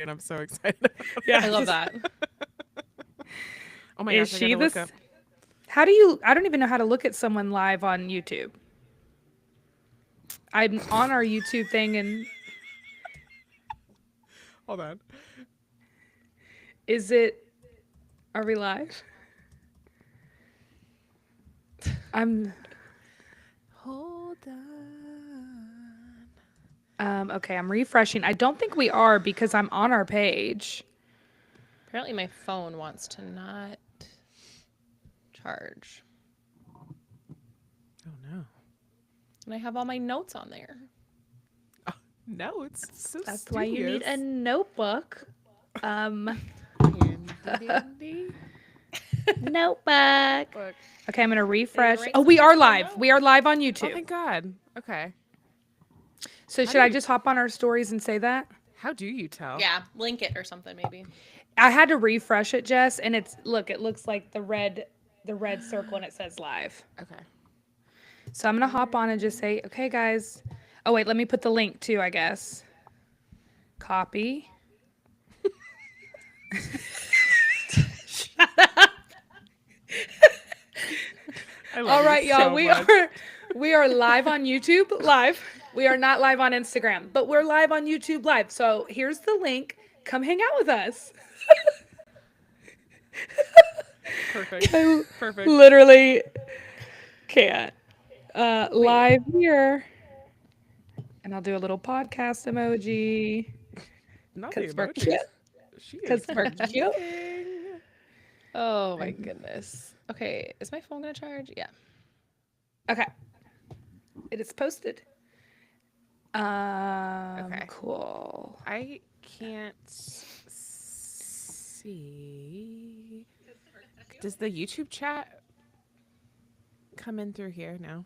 and I'm so excited about it. Yeah. I love that. Oh my Is gosh, I she gotta look this? up. How do you? I don't even know how to look at someone live on YouTube. I'm on our YouTube thing, and Hold on. is it? Are we live? I'm. Hold on. Okay, I'm refreshing. I don't think we are because I'm on our page. Apparently, my phone wants to not charge, Oh no. and I have all my notes on there. No, it's so That's why you need a notebook. Handy Notebook. book. Okay, I'm gonna refresh. write Oh, some we are things down live. now? We are live on Oh, YouTube. thank God. Okay. So How should do I you- just hop on our stories and say that? How do you tell? Yeah, link it or something maybe. I had to refresh it, Jess, and it's look. It looks like the red circle, and it says live. Okay. So I'm gonna hop on and just say, okay, guys. Oh wait, let me put the link too. I guess. Copy. I love All you right, y'all. so We much. are live on YouTube live. We are not live on Instagram, but we're live on YouTube live. So here's the link. Come hang out with us. Perfect. I Perfect. literally can't. Live here. And I'll do a little podcast emoji. Not the Because we're emojis. cute. She Because is we're cute. looking. Oh my goodness. Okay, is my phone gonna charge? Yeah. Okay. It is posted. Okay. Cool. I can't see. Does the YouTube chat come in through here now?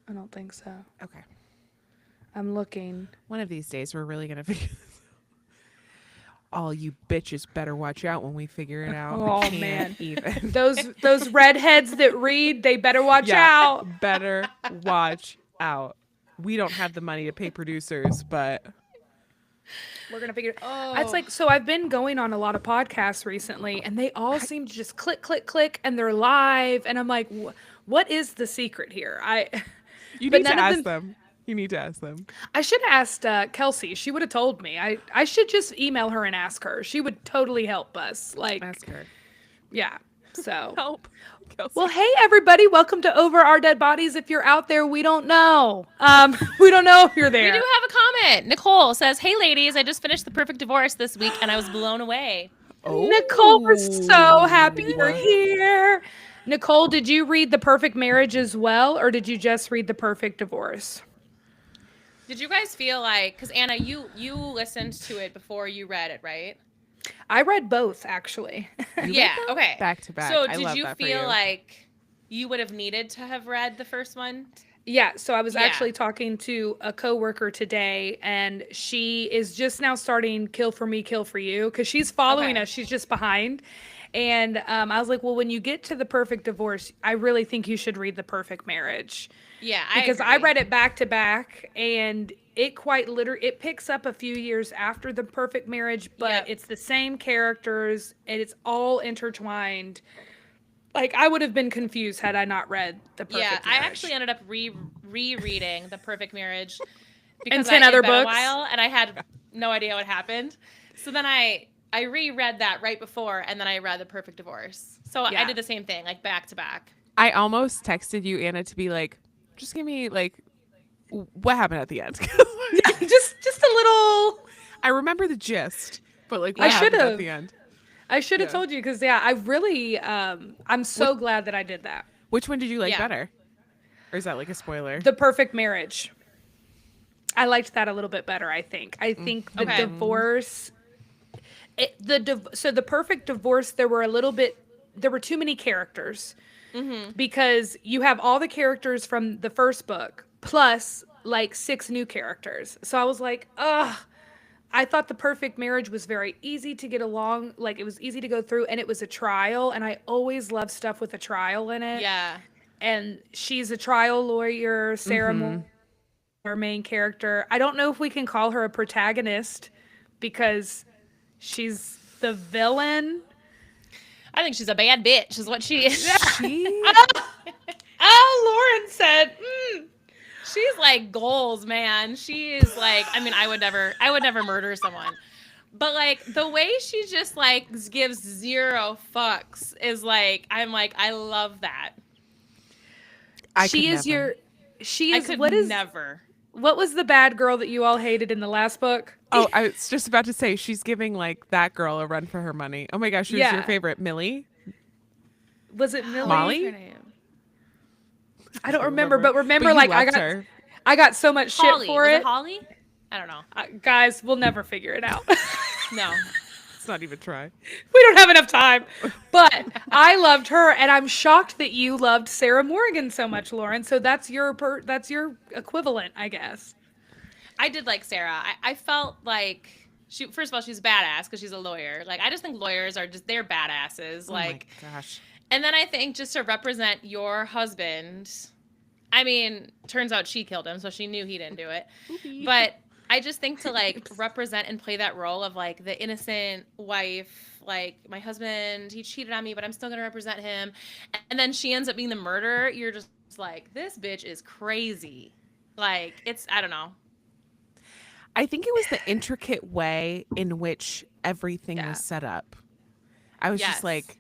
I don't think so. Okay. I'm looking. One of these days, we're really gonna figure this out. All you bitches better watch out when we figure it out. Oh, I can't man. even. Those redheads that read, they better watch out. better watch out. We don't have the money to pay producers, but We're gonna figure. Oh. It's like so. I've been going on a lot of podcasts recently, and they all seem to just click, click, click, and they're live. And I'm like, what is the secret here? you But need to none of ask them- them. You need to ask them. I should have asked Kelsey. She would have told me. I should just email her and ask her. She would totally help us. Like, Ask her. yeah. So. Help. Kelsey. Well, hey everybody! Welcome to Over Our Dead Bodies. If you're out there, we don't know. We don't know if you're there. We do have a comment. Nicole says, "Hey ladies, I just finished The Perfect Divorce this week and I was blown away." Nicole, we're so happy you're here. Nicole, did you read The Perfect Marriage as well, or did you just read The Perfect Divorce? Did you guys feel like, because Anna, you listened to it before you read it, right? I read both, actually. Yeah. Okay. Back to back. So I did love you that for feel you. like you would have needed to have read the first one? Yeah, so I was Yeah. actually talking to a coworker today, and she is just now starting Kill for Me, Kill for You, because she's following Okay. us. She's just behind. And I was like, well, when you get to The Perfect Divorce, I really think you should read The Perfect Marriage. Yeah, Because I agree. read it back to back, and it quite literally it picks up a few years after The Perfect Marriage, but Yep. it's the same characters and it's all intertwined. Like I would have been confused had I not read The Perfect Yeah, I Marriage. actually ended up rereading The Perfect Marriage And because 10 it other had been a books. while and I had no idea what happened. So then I reread that right before, and then I read The Perfect Divorce. So Yeah. I did the same thing, like back to back. I almost texted you, Anna, to be like, just give me like what happened at the end. just a little. I remember the gist, but like I what happened should've. at the end. I should have Yeah. told you because I really I'm so glad that I did that. Which one did you like Yeah. better? Or is that like a spoiler? The Perfect Marriage. I liked that a little bit better. I think the Okay. divorce. So the Perfect Divorce, there were too many characters because you have all the characters from the first book plus like 6 new characters. So I was like, ugh. I thought The Perfect Marriage was very easy to get along, like it was easy to go through, and it was a trial, and I always love stuff with a trial in it. Yeah. And she's a trial lawyer, Sarah Moore, our main character. I don't know if we can call her a protagonist, because she's the villain. I think she's a bad bitch, is what she is. She Oh, Lauren said, She's like goals, man. She is like, I mean, I would never murder someone. But like the way she just like gives zero fucks is like, I'm like, I love that. she is never. she I is, could never. What was the bad girl that you all hated in the last book? Oh, I was just about to say she's giving like that girl a run for her money. Oh my gosh, who's Yeah. your favorite? Millie? Was it Millie? Molly? What's her name? I don't remember, but remember, you like loved her. I got so much shit Holly. for Was it. Holly? I don't know. Guys, we'll never figure it out. No. Let's not even try. We don't have enough time. But I loved her, and I'm shocked that you loved Sarah Morgan so much, Lauren. So that's your equivalent, I guess. I did like Sarah. I felt like she, first of all, she's badass because she's a lawyer. Like, I just think lawyers are just, they're badasses. Like, oh my gosh. and then I think just to represent your husband, I mean, turns out she killed him, so she knew he didn't do it. But I just think to like represent and play that role of like the innocent wife, like my husband, he cheated on me, but I'm still gonna represent him. And then she ends up being the murderer. You're just like, this bitch is crazy. Like, it's, I don't know. I think it was the intricate way in which everything Yeah. was set up. I was Yes. just like,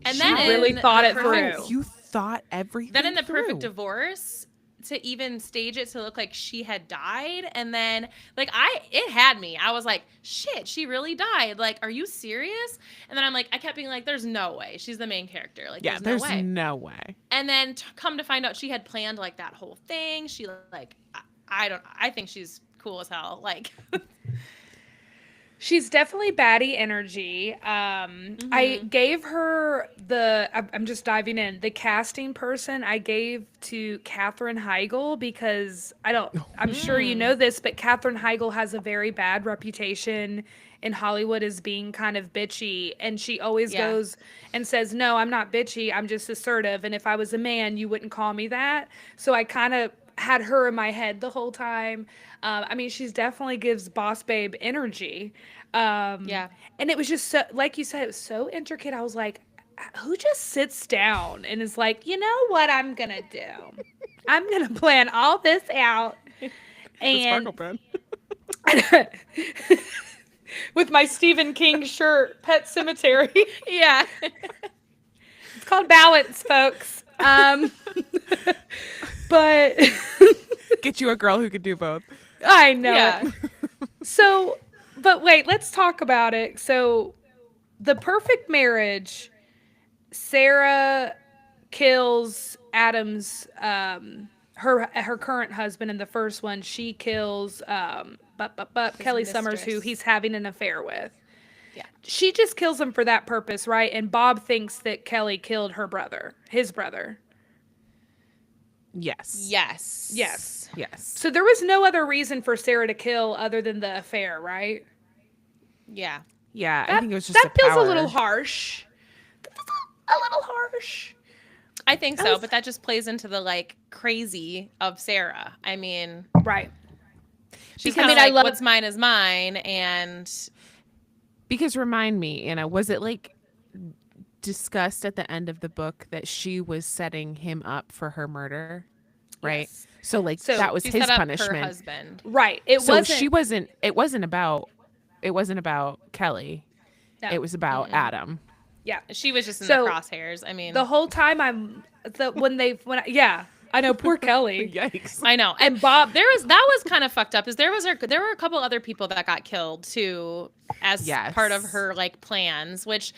And She then really in thought the it perfect- through. you thought everything. Then in the through. perfect divorce, to even stage it to look like she had died, and then like it had me. I was like, shit, she really died. Like, are you serious? And then I'm like, I kept being like, there's no way she's the main character. Like, Yeah, there's there's no way. no way. And then come to find out she had planned like that whole thing. She like, I think she's cool as hell. Like, She's definitely baddie energy. I gave her I'm just diving in. The casting person I gave to Katherine Heigl because I'm sure you know this, but Katherine Heigl has a very bad reputation in Hollywood as being kind of bitchy. And she always Yeah. goes and says, no, I'm not bitchy. I'm just assertive. And if I was a man, you wouldn't call me that. So I kind of had her in my head the whole time. I mean, she's definitely gives boss babe energy. Yeah. And it was just so, like you said, it was so intricate. I was like, who just sits down and is like, you know what I'm going to do? I'm going to plan all this out. The And sparkle pen. with my Stephen King shirt, Pet Cemetery. yeah. It's called Balance, folks. But Get you a girl who could do both. I know Yeah. it. So, but wait, let's talk about it. So, the perfect marriage, Sarah kills Adam's her current husband in the first one. She kills Kelly Summers, who mistress. he's having an affair with. Yeah. She just kills him for that purpose, right? And Bob thinks that Kelly killed his brother. Yes. Yes. Yes. Yes. So there was no other reason for Sarah to kill other than the affair, right? Yeah. Yeah, I That- think it was just that feels power. a little harsh. A little harsh. I think That so, was- but that just plays into the like crazy of Sarah. I mean, Right. she's Because- kind of I like, love- what's mine is mine, and Because remind me, Anna, was it like discussed at the end of the book that she was setting him up for her murder? Right. Yes. So like So that was she his set up punishment. her husband. Right. It So wasn't. she wasn't. It wasn't about Kelly. No. It was about Adam. Yeah. She was just in So, the crosshairs. I mean, The whole time yeah, I know, poor Kelly. Yikes! I know. And Bob, That was kind of fucked up. Is there were a couple other people that got killed too, as Yes. part of her like plans, which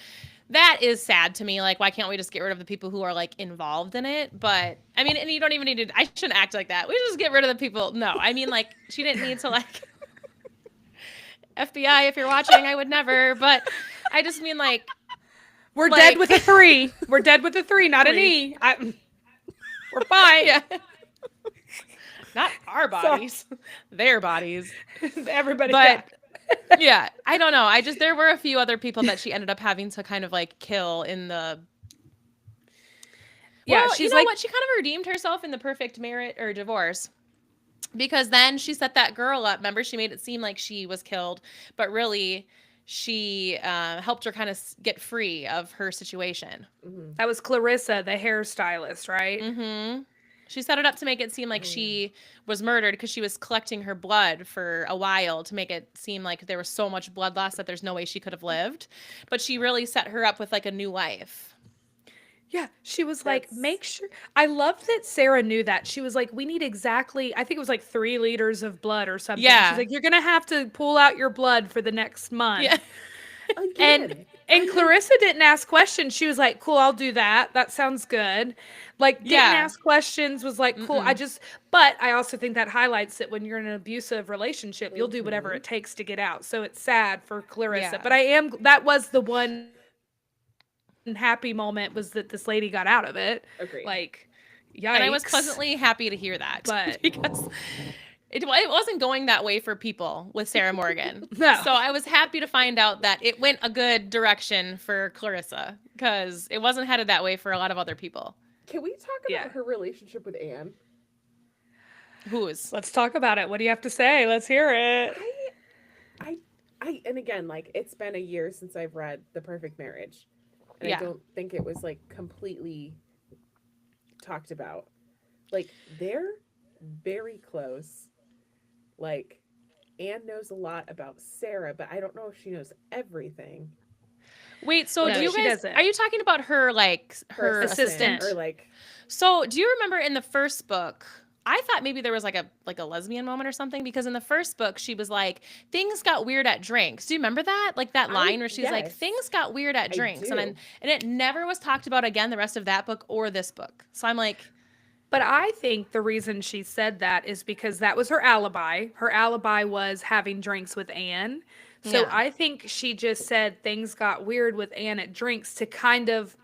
that is sad to me. Like, why can't we just get rid of the people who are like involved in it? But I mean, and you don't even need to. I shouldn't act like that. We just get rid of the people. No, I mean, like, she didn't need to like. FBI, if you're watching, I would never. But I just mean like. we're like- dead with a 3. We're dead with a 3, not an E. We're fine. Yeah. Not our bodies, their bodies. Everybody But dead. yeah, I don't know. There were a few other people that she ended up having to kind of like kill in the. Yeah, Well, she's you know like what? She kind of redeemed herself in the perfect marriage or divorce. because then she set that girl up. Remember, she made it seem like she was killed, but really she helped her kind of get free of her situation. Mm-hmm. That was Clarissa, the hairstylist, right? Mm-hmm. She set it up to make it seem like she was murdered because she was collecting her blood for a while to make it seem like there was so much blood loss that there's no way she could have lived. But she really set her up with like a new life. Yeah, she was like, That's- make sure. I love that Sarah knew that. She was like, we need exactly, I think it was like 3 liters of blood or something. Yeah. She's like, you're going to have to pull out your blood for the next month. Yeah. Again, And Clarissa didn't ask questions. She was like, cool, I'll do that. That sounds good. Like, didn't Yeah. ask questions, was like, cool. But I also think that highlights that when you're in an abusive relationship, you'll do whatever it takes to get out. So it's sad for Clarissa. Yeah. But that was the one happy moment, was that this lady got out of it. agreed. Like, yikes. And I was pleasantly happy to hear that. But- because it wasn't going that way for people with Sarah Morgan. No. So I was happy to find out that it went a good direction for Clarissa because it wasn't headed that way for a lot of other people. Can we talk about Yeah. her relationship with Anne? Who's? Let's talk about it. What do you have to say? Let's hear it. And again, like, it's been a year since I've read The Perfect Marriage, and Yeah. I don't think it was like completely talked about. Like, they're very close. Like, Anne knows a lot about Sarah, but I don't know if she knows everything. Wait, so No, do you she guys, doesn't. are you talking about her, like, her assistant. or like, So, do you remember in the first book? I thought maybe there was like a lesbian moment or something because in the first book she was like things got weird at drinks. Do you remember that? Like that line where she's like yes. things got weird at I drinks, do. and it never was talked about again the rest of that book or this book. So I'm like, But I think the reason she said that is because that was her alibi. Her alibi was having drinks with Anne. So Yeah. I think she just said things got weird with Anne at drinks to kind of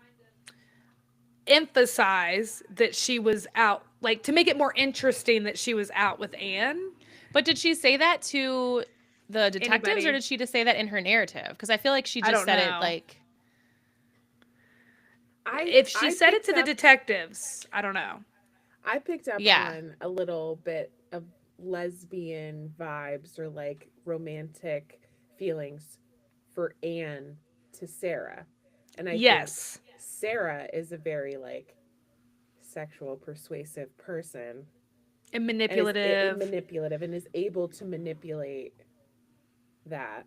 emphasize that she was out, like to make it more interesting that she was out with Anne. but did she say that to the detectives Anybody. or did she just say that in her narrative? Because I feel like she I just don't said know. it like If she I said it to picked the up- detectives, I don't know. I picked up Yeah. on a little bit of lesbian vibes or like romantic feelings for Anne to Sarah. And I think Yes. Sarah is a very like sexual persuasive person And and manipulative. manipulative and is able to manipulate that.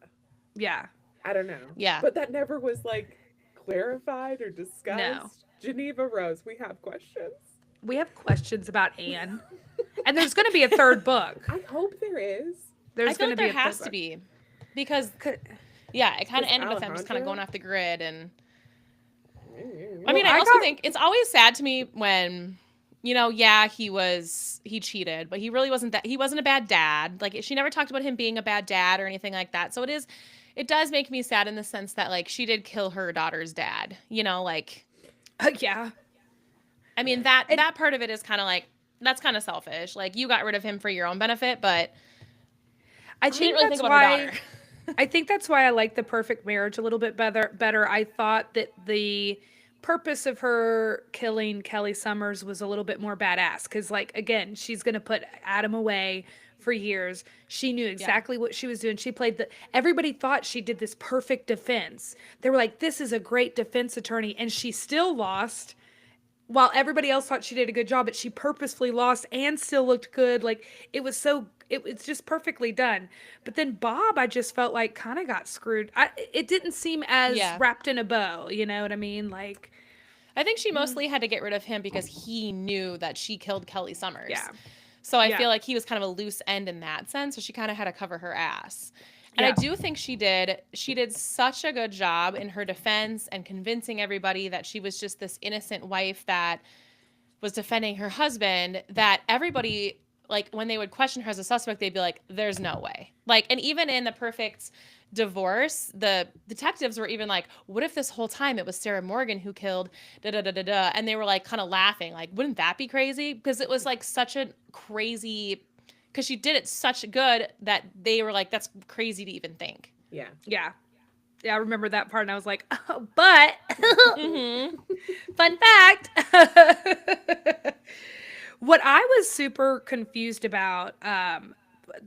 Yeah. I don't know. Yeah. But that never was like clarified or discussed. Geneva Rose, we have questions. We have questions about Anne. And there's going to be a third book. I hope there is. There's I feel going like to be there a has third to book. be because Could- yeah, it kind of With ended with them just kind of Alejandro? going off the grid and I Well, mean, I I also got- think it's always sad to me when, you know, yeah, he cheated, but he really wasn't he wasn't a bad dad. Like she never talked about him being a bad dad or anything like that. So it does make me sad in the sense that like she did kill her daughter's dad, you know, like, Yeah. I mean, that part of it is kind of like, that's kind of selfish. Like you got rid of him for your own benefit, but I she think didn't really that's think about her why daughter. I think that's why I like The Perfect Marriage a little bit better. I thought that the purpose of her killing Kelly Summers was a little bit more badass because, like, again, she's gonna put Adam away for years. She knew exactly what she was doing. She played everybody thought she did this perfect defense. They were like, this is a great defense attorney, and she still lost. While everybody else thought she did a good job, but she purposefully lost and still looked good. Like it's just perfectly done. But then Bob, I just felt like kind of got screwed. It didn't seem as Yeah. wrapped in a bow. You know what I mean? Like, I think she mostly had to get rid of him because he knew that she killed Kelly Summers. Yeah. So I Yeah. feel like he was kind of a loose end in that sense. So she kind of had to cover her ass. And I Yeah. do think she did such a good job in her defense and convincing everybody that she was just this innocent wife that was defending her husband, that everybody, like when they would question her as a suspect, they'd be like, there's no way. Like, and even in The Perfect Divorce, the detectives were even like, what if this whole time it was Sarah Morgan who killed da da da da da, and they were like kind of laughing, like, wouldn't that be crazy? Because it was like such a crazy, because she did it such good that they were like, that's crazy to even think. Yeah. yeah. Yeah, I remember that part, and I was like, oh, but Mm-hmm. fun fact. What I was super confused about,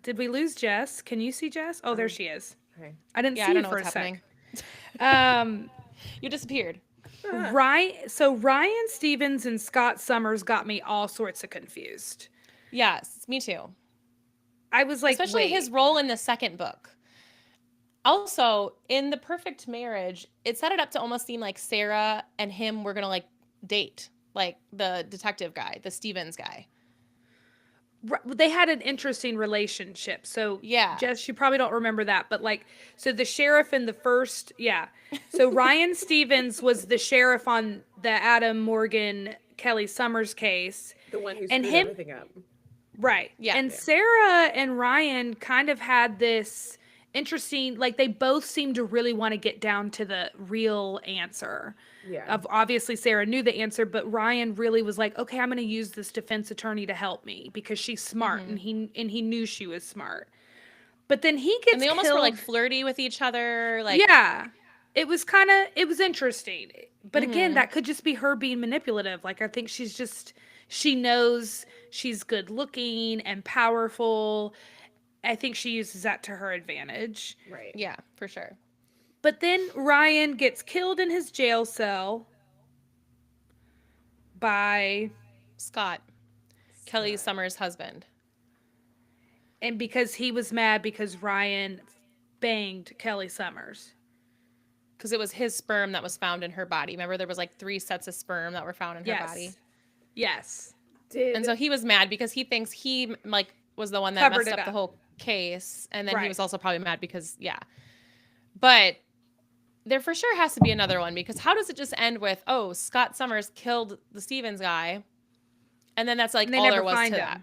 did we lose Jess? Can you see Jess? Oh, there she is. Okay. I didn't Yeah, see I you don't know for a what's happening. sec. You disappeared. Ryan Stevens and Scott Summers got me all sorts of confused. Yes, me too. I was like, Especially wait. his role in the second book. Also, in The Perfect Marriage, it set it up to almost seem like Sarah and him were going to like date, like the detective guy, the Stevens guy. They had an interesting relationship. So Yeah. Jess, you probably don't remember that, but like, so the sheriff in the first, yeah. So Ryan Stevens was the sheriff on the Adam Morgan Kelly Summers case. The one who And screwed him- everything up. Right. Yeah. And Yeah. Sarah and Ryan kind of had this interesting, like they both seemed to really want to get down to the real answer. Yeah. Of obviously Sarah knew the answer, but Ryan really was like, okay, I'm going to use this defense attorney to help me because she's smart, and he knew she was smart. But then he gets And they almost killed. were like flirty with each other. Like, Yeah. It was interesting. But again, that could just be her being manipulative. Like I think she knows she's good looking and powerful. I think she uses that to her advantage. Right. yeah, for sure. But then Ryan gets killed in his jail cell by, Scott, Kelly Summers' husband. and because he was mad because Ryan banged Kelly Summers. Because it was his sperm that was found in her body. Remember, there was like 3 sets of sperm that were found in her Yes. body. Yes. And so he was mad because he thinks he like was the one that Covered messed it up the up. whole case, and then he Right. was also probably mad because but there for sure has to be another one, because how does it just end with, oh, Scott Summers killed the Stevens guy, and then that's like And they all never there was find to him. that?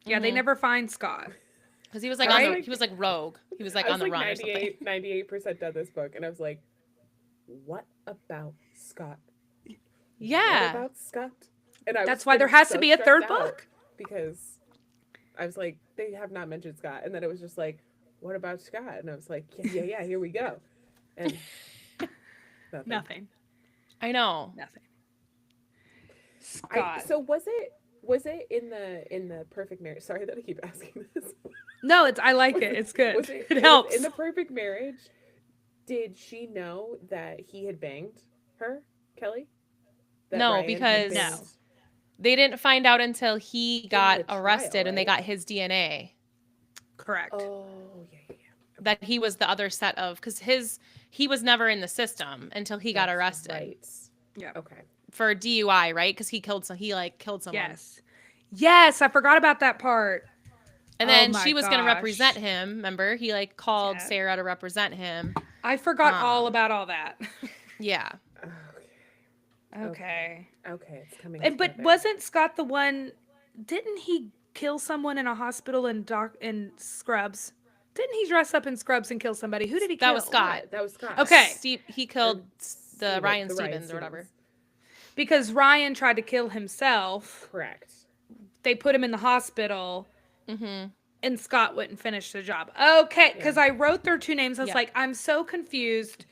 Yeah, they never find Scott. Because he was like Right? he was like rogue. He was like I on was the like run or something. 98% done this book, and I was like, what about Scott? What Yeah. about Scott? And I was That's why there getting has to so be a stressed third out book. because I was like, they have not mentioned Scott, and then it was just like, what about Scott? And I was like, yeah, here we go, and Nothing. I know. Nothing. Scott. So was it in the Perfect Marriage? Sorry that I keep asking this. No, I like it. It's good. Was It was helps. in the Perfect Marriage. Did she know that he had banged her, Kelly? That No, Ryan had because- No. banged- They didn't find out until he got the trial, arrested and they right? got his DNA. Correct. Oh yeah. That he was the other set of, because he was never in the system until he got That's arrested Right. Yeah. Okay. for DUI, right? Because he killed someone. Yes. Yes, I forgot about that part. And Oh then my she was going to gosh. represent him. Remember, he like called Yeah. Sarah to represent him. I forgot all Um, about all that. Yeah. Okay. Okay, it's coming. But together. wasn't Scott the one? Didn't he kill someone in a hospital in Scrubs? Didn't he dress up in Scrubs and kill somebody? Who did he kill? That was Scott. That was Scott. Okay. He killed the Steve- Ryan the Stevens or whatever. Because Ryan tried to kill himself. Correct. They put him in the hospital, Mm-hmm. and Scott wouldn't finish the job. Okay, because I wrote their 2 names. I was Yeah. like, I'm so confused.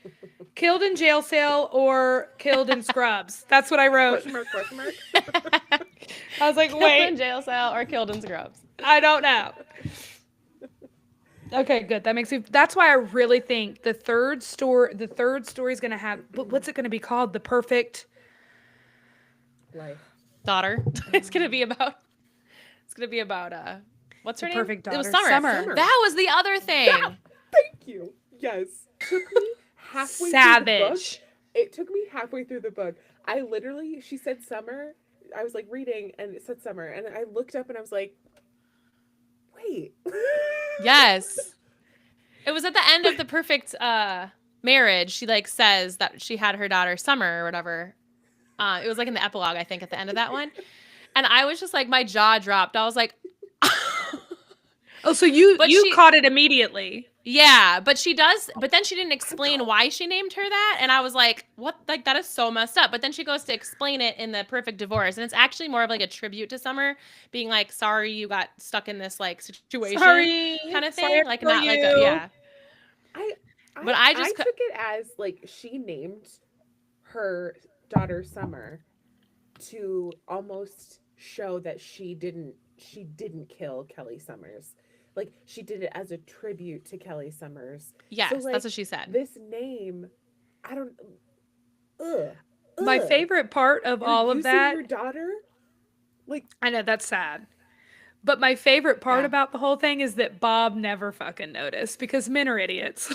Killed in jail cell or killed in Scrubs? That's what I wrote. Question mark? Question mark? I was like, Killed in wait, jail cell or killed in Scrubs. I don't know. Okay, good. That makes me. That's why I really think the third story is gonna have. But what's it gonna be called? The perfect. Life. Daughter. It's gonna be about. What's her The name? perfect It was daughter. Summer. Summer. That was the other thing. Thank you. Yes. Took me halfway Savage. through the book. It took me halfway through the book. She said summer. I was like reading and it said summer. And I looked up and I was like, wait. Yes. It was at the end of The Perfect Marriage. She like says that she had her daughter Summer or whatever. It was like in the epilogue, I think, at the end of that one. And I was just like, my jaw dropped. I was like, Oh, so you But you she- caught it immediately. yeah, but then she didn't explain why she named her that. And I was like, what? Like, that is so messed up. But then she goes to explain it in The Perfect Divorce. And it's actually more of like a tribute to Summer, being like, sorry you got stuck in this like situation Sorry, kind of sorry thing. for Like, not like you. yeah. But I I just took it as like she named her daughter Summer to almost show that she didn't kill Kelly Summers. Like she did it as a tribute to Kelly Summers. Yes, So, like, that's what she said. This name, I don't. Ugh. My Ugh. favorite part of You're all of using that, your daughter, like I know that's sad. But my favorite part Yeah. about the whole thing is that Bob never fucking noticed because men are idiots.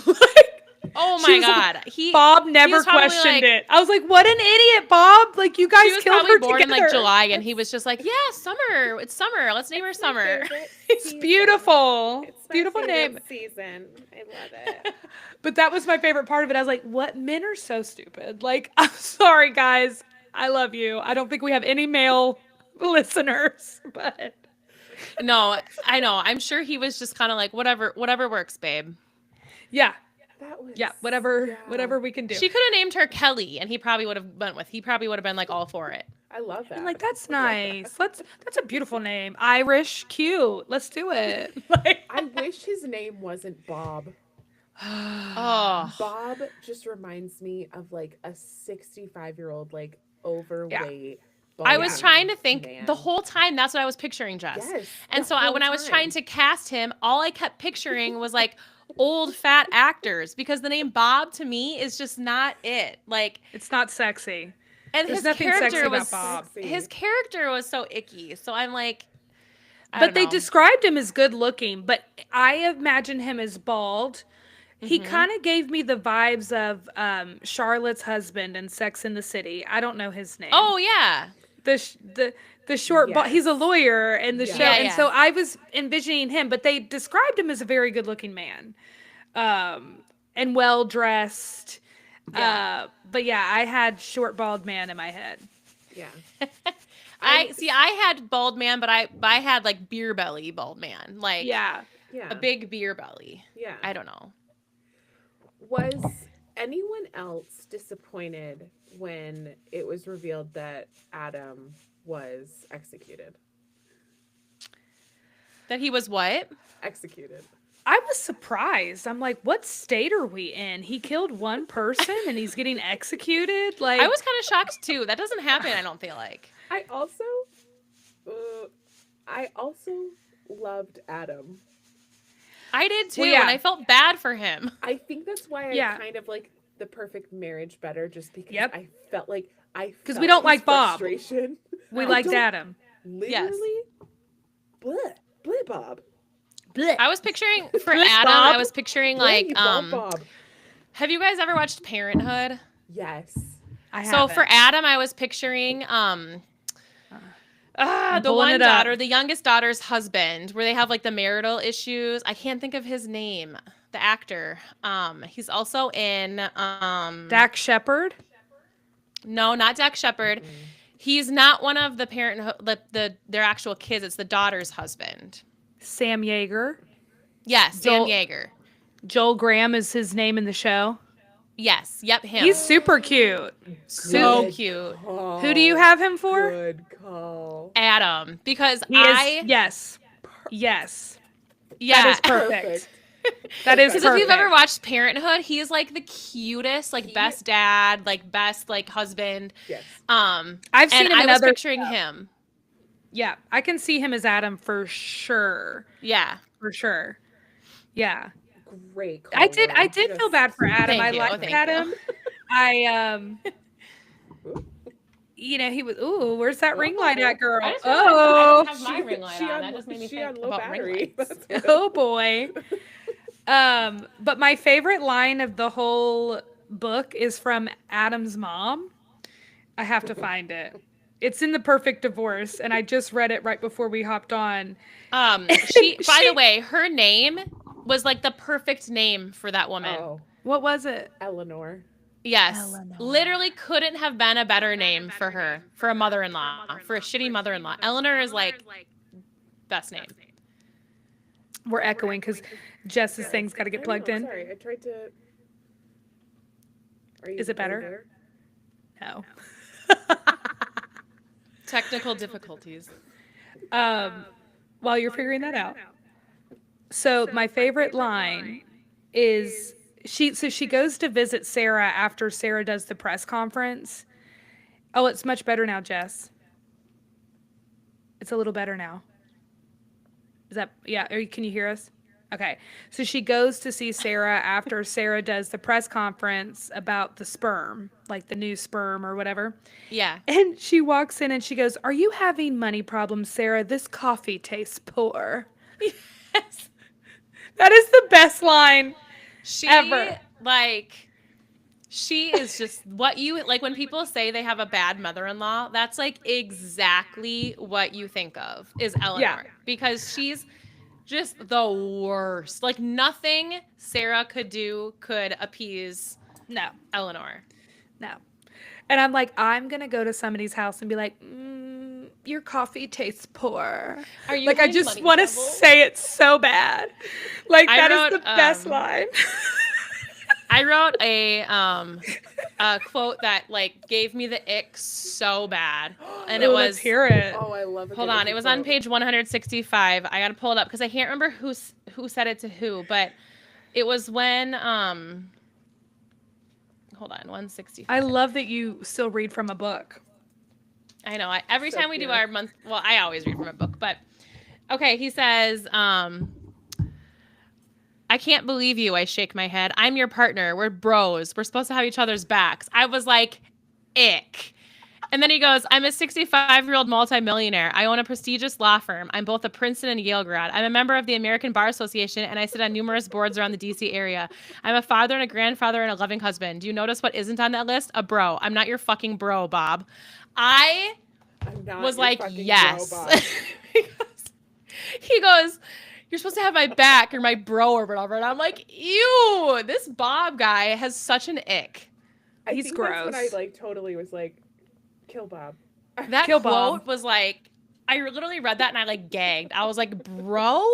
Like, Oh she my was like, God. Bob never was probably questioned like- it. I was like, what an idiot, Bob. Like, you guys She was killed probably her born in together. like July, and he was just like, "Yeah, Summer. It's Summer. Let's name her it's my Summer." favorite It's season. beautiful. It's my Beautiful favorite name. season. I love it. But that was my favorite part of it. I was like, what? Men are so stupid. Like, I'm sorry, guys. I love you. I don't think we have any male listeners, but No, I know. I'm sure he was just kind of like, whatever works, babe. yeah. That was Whatever we can do. She could have named her Kelly, and he probably would have went with. He probably would have been like all for it. I love that. I'm like, that's I love that. nice. That's a beautiful name. Irish, cute. Let's do it. Like, I wish his name wasn't Bob. Oh, Bob just reminds me of like a 65-year-old, like overweight. I was bald trying to think man. the whole time. That's what I was picturing, Jess. Yes. And the so whole when I was time. trying to cast him, all I kept picturing was like old fat actors because the name Bob to me is just not it. Like, it's not sexy. and There's his nothing sexy character about was Bob. his character was so icky. So I'm like, I But don't they know. described him as good looking, but I imagine him as bald. He Mhm. kind of gave me the vibes of Charlotte's husband in Sex in the City. I don't know his name. Oh yeah, The short bald. He's a Yes. lawyer in the Yeah. show, Yeah, and yeah. so I was envisioning him. But they described him as a very good looking man, and well dressed. Yeah. But yeah, I had short bald man in my head. Yeah. I see. I had bald man, but I had like beer belly bald man, like Yeah. Yeah. a big beer belly. Yeah. I don't know. Was anyone else disappointed when it was revealed that Adam was executed? That he was what? Executed. I was surprised. I'm like, what state are we in? He killed one person and he's getting executed? Like, I was kind of shocked too. That doesn't happen. I don't feel like. I also loved Adam. I did too, Well, yeah. and I felt bad for him. I think that's why Yeah. I kind of like The Perfect Marriage better, just because Yep. I felt like because we don't like Bob. frustration. We I liked don't- Adam. Literally, bleh, bleh, Bob. I was picturing for Good Adam. Bob. I was picturing Bleh, like Bob. Have you guys ever watched Parenthood? Yes. I So for haven't. Adam, I was picturing the pulling one it up. daughter, the youngest daughter's husband, where they have like the marital issues. I can't think of his name. The actor. He's also in Dak Shepard. No, not Dak Shepard. He's not one of the their actual kids. It's the daughter's husband. Sam Yeager. Yes, Joel- Sam Yeager. Joel Graham is his name in the show. Yes, yep, him. He's super cute. so Good cute. call. Who do you have him for? Good call. Adam, because He is, yes. Yes. yeah. That is perfect. That is Because perfect. if you've ever watched Parenthood, he's like the cutest, like best dad, like best like husband. Yes. I've seen And him I in was other. picturing him. Yeah, I can see him as Adam for sure. Yeah. For sure. Yeah. Great call. I did Laura. feel Just- bad for Adam. Thank I you, liked thank Adam. I he was where's that ring light at, girl? I just Oh. have my ring light She on. on- That just made me she think on low about battery. ring lights. That's good. Oh boy. But my favorite line of the whole book is from Adam's mom. I have to find it. It's in The Perfect Divorce, and I just read it right before we hopped on. By the way, her name was like the perfect name for that woman. Oh, What was it? Eleanor. Yes. Eleanor. Literally couldn't have been a better name for her, for a mother-in-law, for a shitty mother-in-law. Eleanor is like best name. We're echoing because Jess's thing's got to I get know, plugged in. Sorry, I tried to. Is it better? there? No. Technical difficulties. While you're figuring that out. So my favorite line is she goes to visit Sarah after Sarah does the press conference. Oh, it's much better now, Jess. It's a little better now. Is that, yeah? Can you hear us? Okay. So she goes to see Sarah after Sarah does the press conference about the sperm, like the new sperm or whatever. Yeah. And she walks in and she goes, "Are you having money problems, Sarah? This coffee tastes poor." Yes. That is the best line. She Ever. she is just what you like when people say they have a bad mother-in-law. That's like exactly what you think of is Eleanor, Yeah. because she's just the worst. Like nothing Sarah could do could appease No, Eleanor. no. And I'm like, I'm going to go to somebody's house and be like, your coffee tastes poor. Are you Like, I having just money want to trouble? say it so bad. Like, I that is wrote, the best line. I wrote a quote that like gave me the ick so bad, and it Ooh, was let's hear it. Oh, I love it. hold on, it was on page 165. I gotta pull it up because I can't remember who said it to who, but it was when hold on, 165. I love that you still read from a book. I know. Every So time we do cute. our month, well, I always read from a book, but okay. He says, I can't believe you. I shake my head. I'm your partner. We're bros. We're supposed to have each other's backs. I was like, ick. And then he goes, I'm a 65-year-old multimillionaire. I own a prestigious law firm. I'm both a Princeton and Yale grad. I'm a member of the American Bar Association, and I sit on numerous boards around the D.C. area. I'm a father and a grandfather and a loving husband. Do you notice what isn't on that list? A bro. I'm not your fucking bro, Bob. I I'm not was your like, fucking yes. robot. He goes, you're supposed to have my back or my bro or whatever. And I'm like, ew, this Bob guy has such an ick. I He's think that's when I gross. like totally was like, kill Bob. That Kill quote Bob. was like, I literally read that and I like gagged. I was like, bro?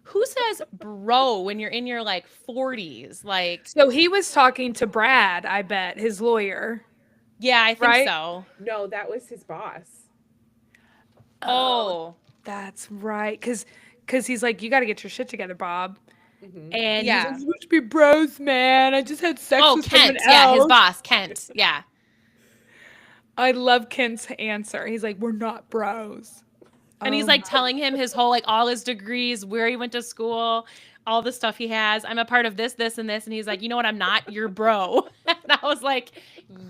Who says bro when you're in your like 40s? Like, So he was talking to Brad, I bet, his lawyer. yeah, I think Right? so. No, that was his boss. Oh, That's right. Because he's like, you got to get your shit together, Bob. Mhm. And Yeah. he's like, "You're supposed to be bros, man. I just had sex oh, with Kent. someone Yeah, his else." boss, Kent. Yeah. I love Kent's answer. He's like, "We're not bros." And he's like telling him his whole, like all his degrees, where he went to school, all the stuff he has. I'm a part of this, this, and this. And he's like, you know what? I'm not your bro. And I was like,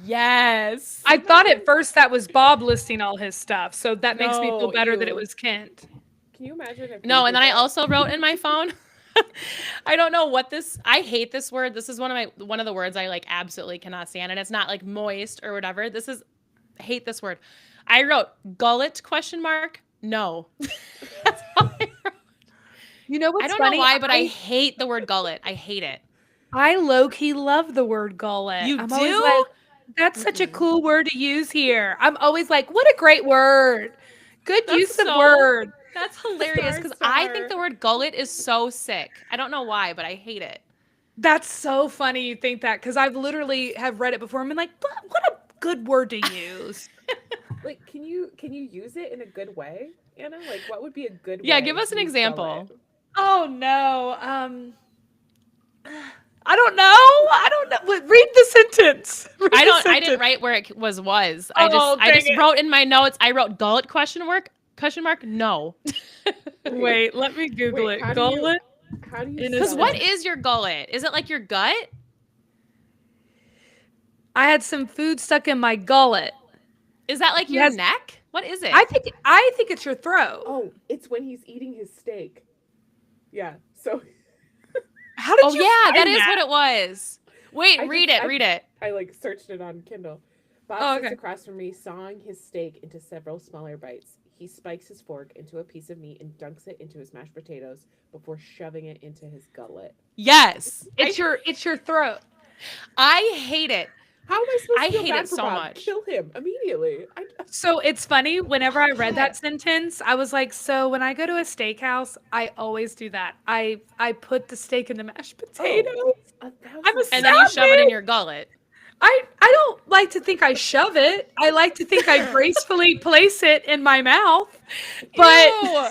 yes. I thought at first that was Bob listing all his stuff. So that makes me No, feel better that it ew. was Kent. Can you imagine if No, we and did then I that? also wrote in my phone. I don't know what this. I hate this word. This is one of the words I like absolutely cannot stand, and it's not like moist or whatever. This is I hate this word. I wrote gullet ? No. That's all I wrote. You know what's I don't funny? know why, but I hate the word gullet. I hate it. I low-key love the word gullet. You I'm always do? like, that's such a cool word to use here. I'm always like, what a great word. Good That's use of so- word. That's hilarious because I think the word gullet is so sick. I don't know why, but I hate it. That's so funny you think that because I've literally have read it before and been like, what a good word to use. Like, can you use it in a good way, Anna? Like, what would be a good Yeah, way give us to an use example. gullet? Oh no. I don't know. I don't know. Read the sentence. Read the I didn't sentence. write where it was. I Oh, just dang it. wrote in my notes. I wrote gullet ? No. Wait, let me Google Wait, it. how do you- Gullet. How do you In Because his spell what it? is your gullet? Is it like your gut? I had some food stuck in my gullet. Is that like He your has- neck? What is it? I think it's your throat. Oh, it's when he's eating his steak. Yeah. So How did Oh you yeah, find that is what it was. Wait, I read just- it. Read it. I like searched it on Kindle. Bob Oh, sits okay. across from me, sawing his steak into several smaller bites. He spikes his fork into a piece of meat and dunks it into his mashed potatoes before shoving it into his gullet. Yes. It's your throat. I hate it. How am I supposed to I feel hate bad it for so Bob? much. Kill him immediately. So it's funny, whenever I read that sentence, I was like, so when I go to a steakhouse, I always do that. I put the steak in the mashed potatoes. I'm And then you shove it in your gullet. I don't like to think I shove it. I like to think I gracefully place it in my mouth. But Ew.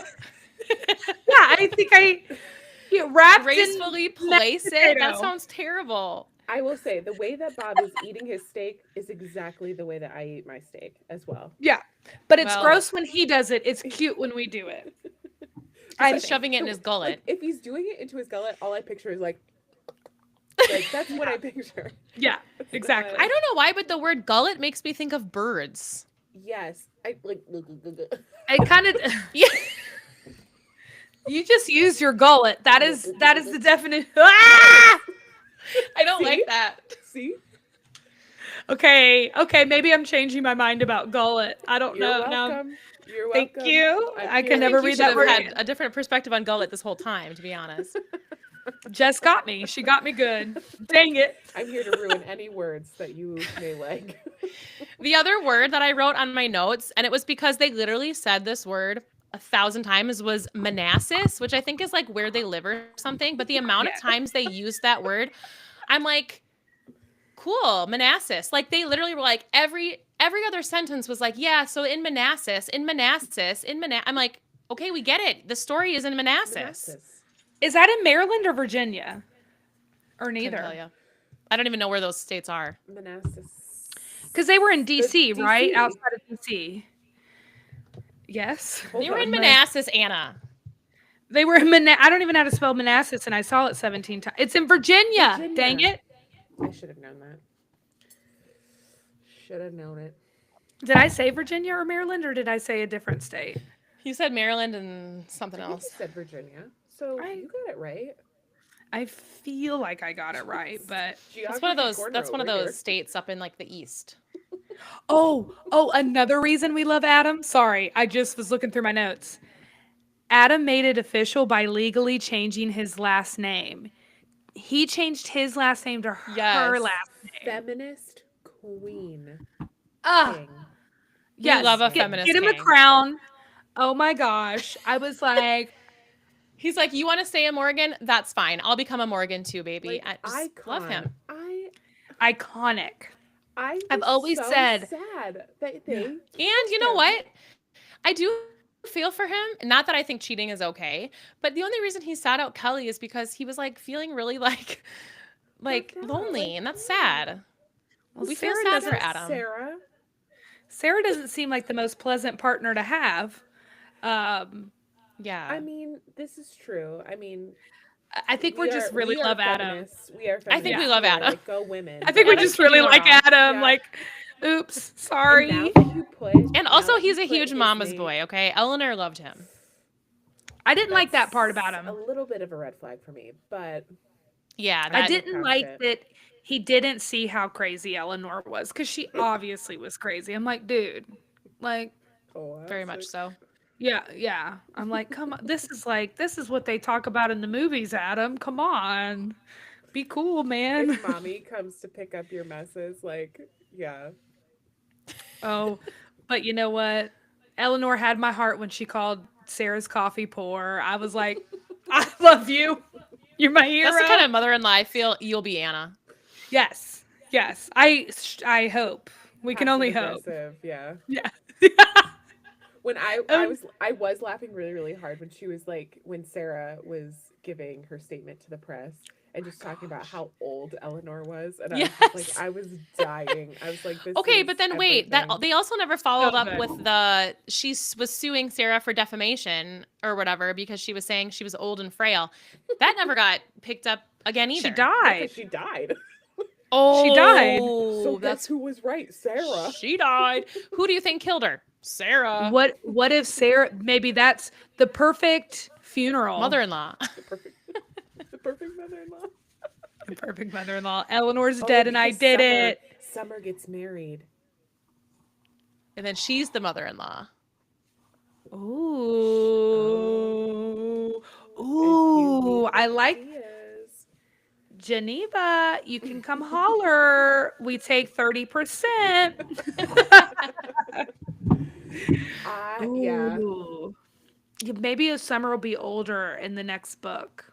yeah, I think wrapped gracefully in place it. That potato. sounds terrible. I will say the way that Bob is eating his steak is exactly the way that I eat my steak as well. Yeah, but it's Well- gross when he does it. It's cute when we do it. He's shoving it in his gullet. Like, if he's doing it into his gullet, all I picture is like that's what I picture. Yeah, exactly. I don't know why, but the word gullet makes me think of birds. Yes, I like. I kind of. Yeah. You just used your gullet. That is the definite. Ah! I don't See? like that. See, Okay, maybe I'm changing my mind about gullet. I don't you're know. Now, welcome. You're thank welcome. you. I'm I here. can never You read should that have word. had a different perspective on gullet this whole time, to be honest. Jess got me. She got me good. Dang it. I'm here to ruin any words that you may like. The other word that I wrote on my notes, and it was because they literally said this word 1,000 times, was Manassas, which I think is like where they live or something. But the amount Yeah. of times they used that word, I'm like, cool, Manassas. Like they literally were like every other sentence was like, yeah, so in Manassas. I'm like, okay, we get it. The story is in Manassas. Manassas. Is that in Maryland or Virginia? Or Couldn't tell neither? ya. I don't even know where those states are. Manassas. Because they were in DC, DC. right? Outside of DC. Yes. They were in My- Manassas, Anna. They were in I don't even know how to spell Manassas, and I saw it 17 times. It's in Virginia. Virginia. Dang it. I should have known that. Should have known it. Did I say Virginia or Maryland, or did I say a different state? You said Maryland and something I think you else. said Virginia, so I- you got it right. I feel like I got it right, but That's one of those. Geography That's one of corner over those states up in like the east. oh, another reason we love Adam. Sorry, I just was looking through my notes. Adam made it official by legally changing his last name. He changed his last name to her Yes. last name. Feminist queen. Ah, King. yes. love a Get- feminist Get him a king. crown. Oh my gosh. I was like, He's like, you want to stay a Morgan? That's fine. I'll become a Morgan too, baby. Like, I just love him. iconic. I've I've always said- sad that they. And you know him. what? I do feel for him. Not that I think cheating is okay, but the only reason he sat out Kelly is because he was like feeling really like out, lonely, like, and that's yeah. sad. Well, We feel Sarah sad for doesn't- Adam. Sarah doesn't seem like the most pleasant partner to have. Yeah. I mean, this is true. I mean, I think we're just really we are love Adam. feminists. We are. I think feminists. we love are, Adam. Like, go women. I think we Adam's just really keeping like her on. Adam. Yeah. Like, oops, And sorry. now that you put, And now also, that he's you a put huge his mama's name- boy. Okay, Eleanor loved him. I didn't like that part that's about him. A little bit of a red flag for me, but Yeah, I that, didn't past like it. that he didn't see how crazy Eleanor was because she obviously was crazy. I'm like, dude, like, very much so. yeah. I'm like, come on. This is what they talk about in the movies, Adam. Come on. Be cool, man. If mommy comes to pick up your messes, like, yeah. Oh, but you know what? Eleanor had my heart when she called Sarah's coffee poor. I was like, I love you. You're my hero. That's the kind of mother-in-law I feel you'll be, Anna. Yes. I hope. We can only hope. Passive-aggressive, yeah. Yeah. When I was laughing really, really hard when she was like, when Sarah was giving her statement to the press and just talking about how old Eleanor was, and I was just like, Yes. I was dying. I was like, this Okay, is but then wait, that everything. they also never followed So up good. with she was suing Sarah for defamation or whatever because she was saying she was old and frail. That never got picked up again either. She Yeah, died. 'cause she died. Oh, She died. So that's that's who was right, Sarah. she died. Who do you think killed her? Sarah, What if Sarah, maybe that's the perfect funeral. mother-in-law. The perfect mother-in-law. The perfect mother-in-law. Eleanor's Oh, dead and I because did Summer- it. Summer gets married. And then she's the mother-in-law. Ooh. And Ooh. cute I like ideas. Geneva. You can come holler. We take 30%. Yeah. Ooh. Yeah, maybe a Summer will be older in the next book.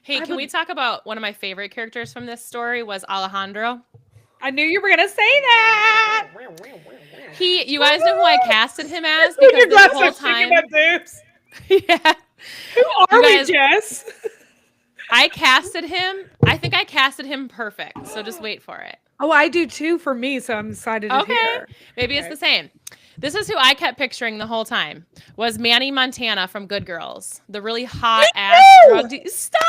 Hey, I can would- we talk about one of my favorite characters from this story was Alejandro? I knew you were gonna say that. You guys know who I casted him as Your because this glasses whole are sticking time. my boobs. Yeah. Who are You we, guys- Jess? I casted him. I think I casted him perfect. So just wait for it. Oh, I do too for me, so I'm excited to Okay. hear. Maybe it's the same. This is who I kept picturing the whole time. Was Manny Montana from Good Girls. The really hot ass drug Stop!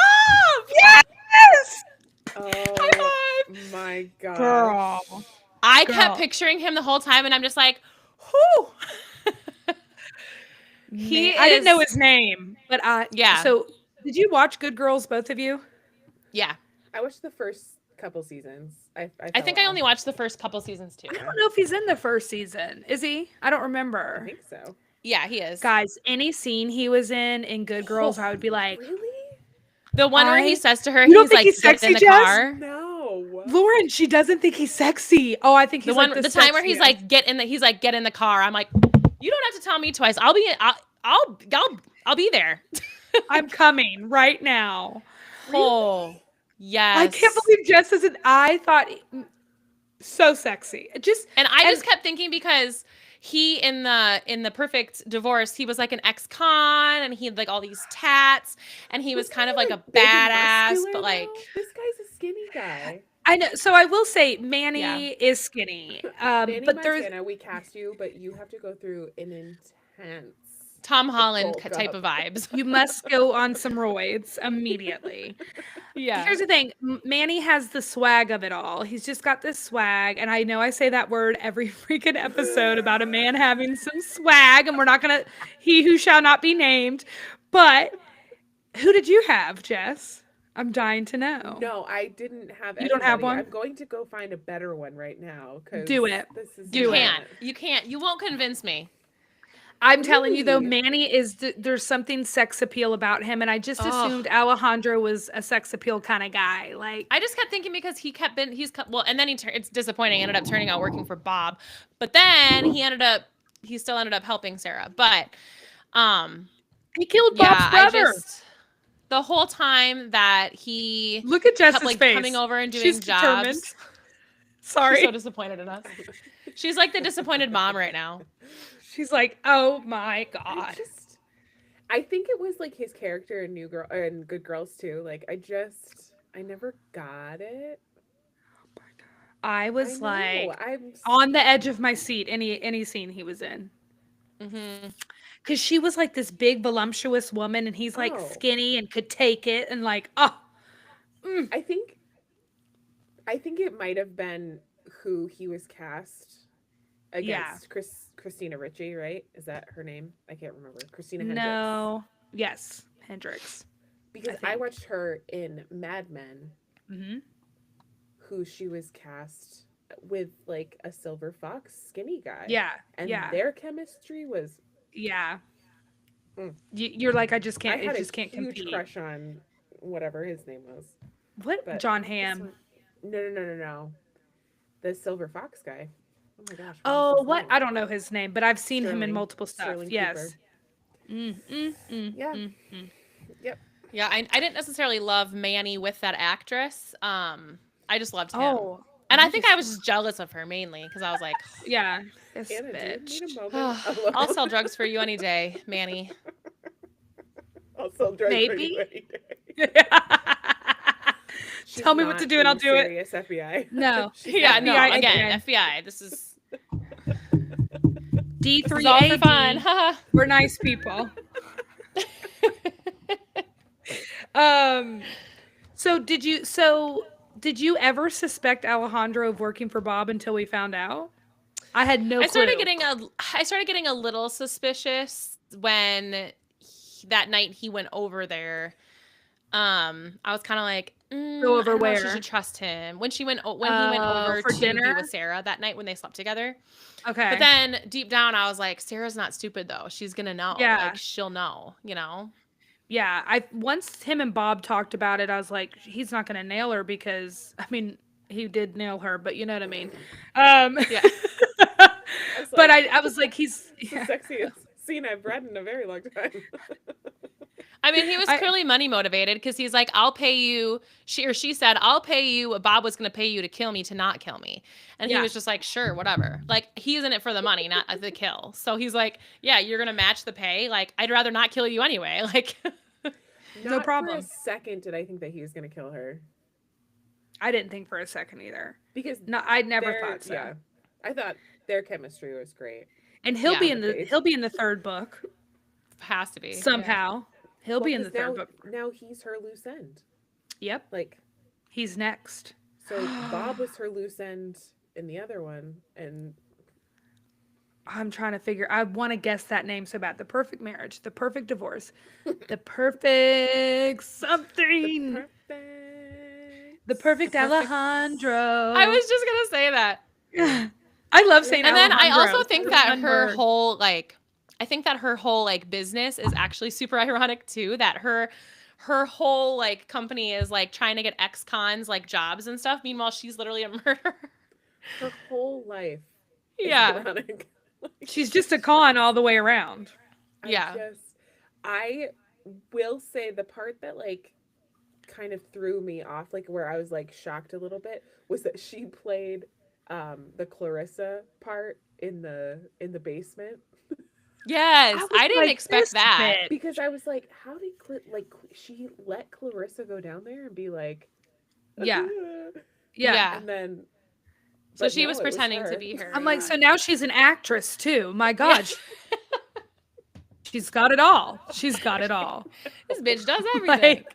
Yes! Oh my god. Girl. I Girl. kept picturing him the whole time, and I'm just like, whoo. I didn't know his name, but Yeah. So, did you watch Good Girls, both of you? Yeah. I watched the first couple seasons. I fell think I off. only watched the first couple seasons too. I don't know if he's in the first season. Is he? I don't remember. I think so. Yeah, he is. Guys, any scene he was in Good Girls, I would be like, Really? The one where he says to her, You don't he's think like, he's get sexy, in the Jess? car. No. Lauren, she doesn't think he's sexy. Oh, I think he's The one, like the time where he's sexiest. like, get in the car. I'm like, you don't have to tell me twice. I'll be there. I'm coming right now. Oh, yes. I can't believe Jess isn't. I thought so sexy. And I just kept thinking because he in the Perfect Divorce, he was like an ex-con and he had like all these tats and he was kind of like a big and badass, muscular, but like though? This guy's a skinny guy. I know. So I will say Manny Yeah. is skinny. Manny But there's Montana, we cast you, but you have to go through an intense. Tom Holland bulk type up. of vibes. you must go on some roids immediately. Yeah. Here's the thing. Manny has the swag of it all. He's just got this swag. And I know I say that word every freaking episode about a man having some swag. And we're not going to, he who shall not be named. But who did you have, Jess? I'm dying to know. No, I didn't have. You don't have anybody. one? I'm going to go find a better one right now. 'Cause Do it. This is You Do it. can't. You can't. You won't convince me. I'm telling you though, Really? Manny is there's something sex appeal about him, and I just Ugh. assumed Alejandro was a sex appeal kind of guy. Like, I just kept thinking because and then it's disappointing. He ended up turning out working for Bob, but then he still ended up helping Sarah. But he killed Bob's brother. The whole time that he Look at Jess's kept like face. coming over and doing She's jobs. determined. Sorry, She's so disappointed in us. She's like the disappointed mom right now. she's like, oh my god. I think it was like his character in Good Girls too. Like I never got it. I was I know, like I'm on the edge of my seat any scene he was in. Mm-hmm. Because she was like this big voluptuous woman, and he's like Oh. skinny and could take it, and like, oh, I think it might have been who he was cast against. Christina Ricci, right? Is that her name? I can't remember. Christina Hendricks. no, yes, Hendrix. Because I I think. watched her in Mad Men, Mm-hmm. who she was cast with like a silver fox skinny guy. Yeah, And yeah. their chemistry was Yeah. Mm. You're like, I just can't. I had It just a can't huge compete. crush on whatever his name was. What? But John this Hamm. one- No. The silver fox guy. Oh my gosh. Oh, what? I don't know his name, but I've seen him in Sterling- multiple stuff. Sterling Yes. Yeah. Yep. Yeah, I didn't necessarily love Manny with that actress. I just loved him. Oh, And I think I was just jealous of her mainly because I was like, yeah. This Anna, do you bitch. need a moment alone? I'll sell drugs for you any day, Manny. I'll sell drugs for Maybe. you any day. She's Tell me what not to do and I'll being do it. serious, FBI. No. She's Yeah, not. no, FBI again, FBI. This is D3AD. all for fun. Haha. We're nice people. So did you ever suspect Alejandro of working for Bob until we found out? I had no clue. I started getting a little suspicious when that night he went over there. I was kind of like, Go over I don't know if she where? should trust him when he went over for to dinner? be with Sarah that night when they slept together. Okay. But then deep down, I was like, Sarah's not stupid though. She's gonna know. Yeah. Like she'll know. You know. Yeah, once him and Bob talked about it, I was like, he's not gonna nail her because I mean he did nail her, but you know what I mean. Yeah. But I was like, he's It's the sexiest scene I've read in a very long time. I mean, he was clearly money motivated because he's like, I'll pay you. She said, I'll pay you. Bob was going to pay you to kill me, to not kill me. And Yeah. he was just like, sure, whatever. Like, he's in it for the money, not the kill. So he's like, yeah, you're going to match the pay. Like, I'd rather not kill you anyway. Like, No Not For problem. a second did I think that he was going to kill her. I didn't think for a second either. Because No, I never their- thought so. Yeah, I thought their chemistry was great. And he'll Yeah. be On in the the page. he'll be in the third book Has to be. somehow. He'll be in the 'cause third book. Now he's her loose end. Yep, Like, he's next. so Bob was her loose end in the other one, and I'm trying to figure. I want to guess that name so bad. The perfect marriage, the perfect divorce, the perfect something, perfect. the perfect The perfect- Alejandro. I was just gonna say that. I love saying And then I Alejandro. also think that One her word. whole business is actually super ironic too. That her whole like company is like trying to get ex-cons like jobs and stuff. Meanwhile, she's literally a murderer. Her whole life. is Yeah. ironic. She's just a con all the way around. Yeah. I will say the part that like kind of threw me off, like where I was like shocked a little bit, was that she played the Clarissa part in the basement, Yes, was I didn't like, expect this that. bitch. because I was like, how did she let Clarissa go down there and be like, Yeah. "Ah," Yeah. and then So but she no, was it was pretending to her. be her. I'm like, yeah. so now she's an actress too. My God. She's got it all. She's got it all. This bitch does everything. Like,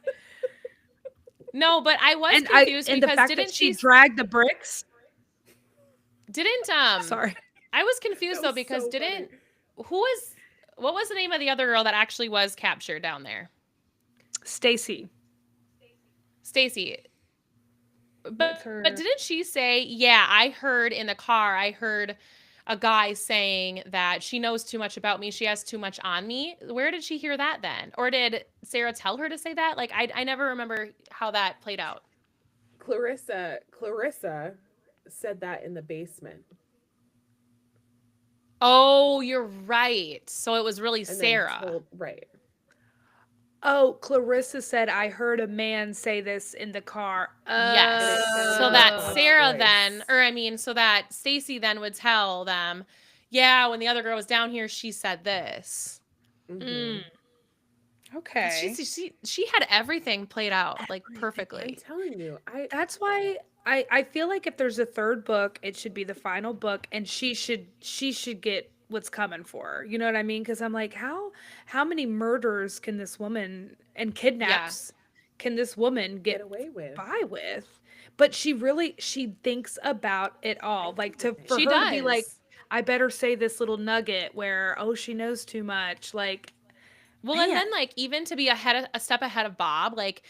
No, but I was and confused the because fact didn't that she she dragged the bricks. didn't Sorry. I was confused That though was because so didn't funny. what was the name of the other girl that actually was captured down there? Stacy. Stacy. What's But her- didn't she say, yeah, I heard in the car, I heard a guy saying that she knows too much about me, she has too much on me. Where did she hear that then? Or did Sarah tell her to say that? Like I never remember how that played out. Clarissa said that in the basement. Oh, you're right. So it was really And then Sarah. right. Oh, Clarissa said, I heard a man say this in the car. Yes. Oh. So that Oh. Sarah Voice. then, or I mean, so that Stacy then would tell them, yeah, when the other girl was down here, she said this. Mhm. Mm. Okay. She had everything played out like I'm perfectly. telling you, That's why I feel like if there's a third book, it should be the final book, and she should get what's coming for her. You know what I mean? Because I'm like, how many murders can this woman and kidnaps can this woman get get away with. by with? But she thinks about it all. Like for She her to be like, does. I better say this little nugget where she knows too much. Like, Well, man. and then like even to be a step ahead of Bob, like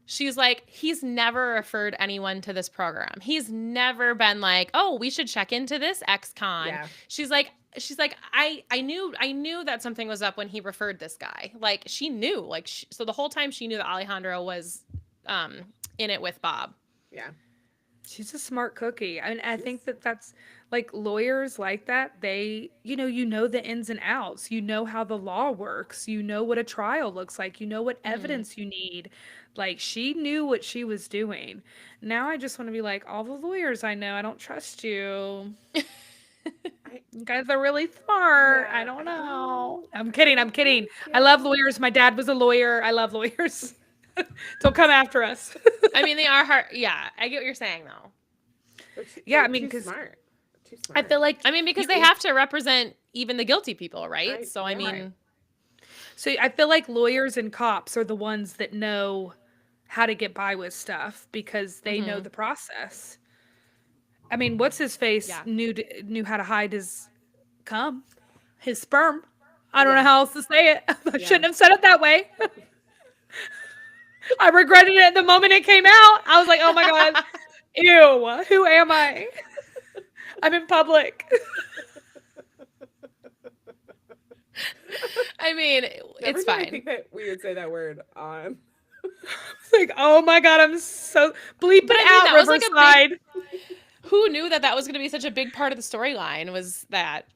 she's like, he's never referred anyone to this program. He's never been like, oh, we should check into this ex-con. Yeah. She's like, I knew that something was up when he referred this guy. Like she knew, like so the whole time she knew that Alejandro was in it with Bob. Yeah. she's a smart cookie. I mean, I think that's like lawyers like that. They, you know the ins and outs. You know how the law works. You know what a trial looks like. You know what evidence you need. Like she knew what she was doing. Now I just want to be like, all the lawyers I know, I don't trust you. You guys are really smart. Yeah, I don't I know. don't- I'm kidding. I'm kidding. I love lawyers. My dad was a lawyer. I love lawyers. Don't come after us. I mean, they are hard. Yeah, I get what you're saying though. Yeah, I They're mean, too 'cause smart. Too smart. I feel like I mean, because they have to represent even the guilty people, right? Right, So I yeah. mean, Right. So I feel like lawyers and cops are the ones that know how to get by with stuff because they know the process. I mean, what's his face Yeah. knew how to hide his his sperm. I don't Yeah. know how else to say it. I Yeah. shouldn't have said it that way. I regretted it the moment it came out. I was like, oh my God, ew, who am I? I'm in public. I mean, Never it's did I fine. think that we would say that word on. It's like, oh my God, I'm so bleep But it I mean, out, that was like a Riverside. Who knew that was going to be such a big part of the storyline? Was that?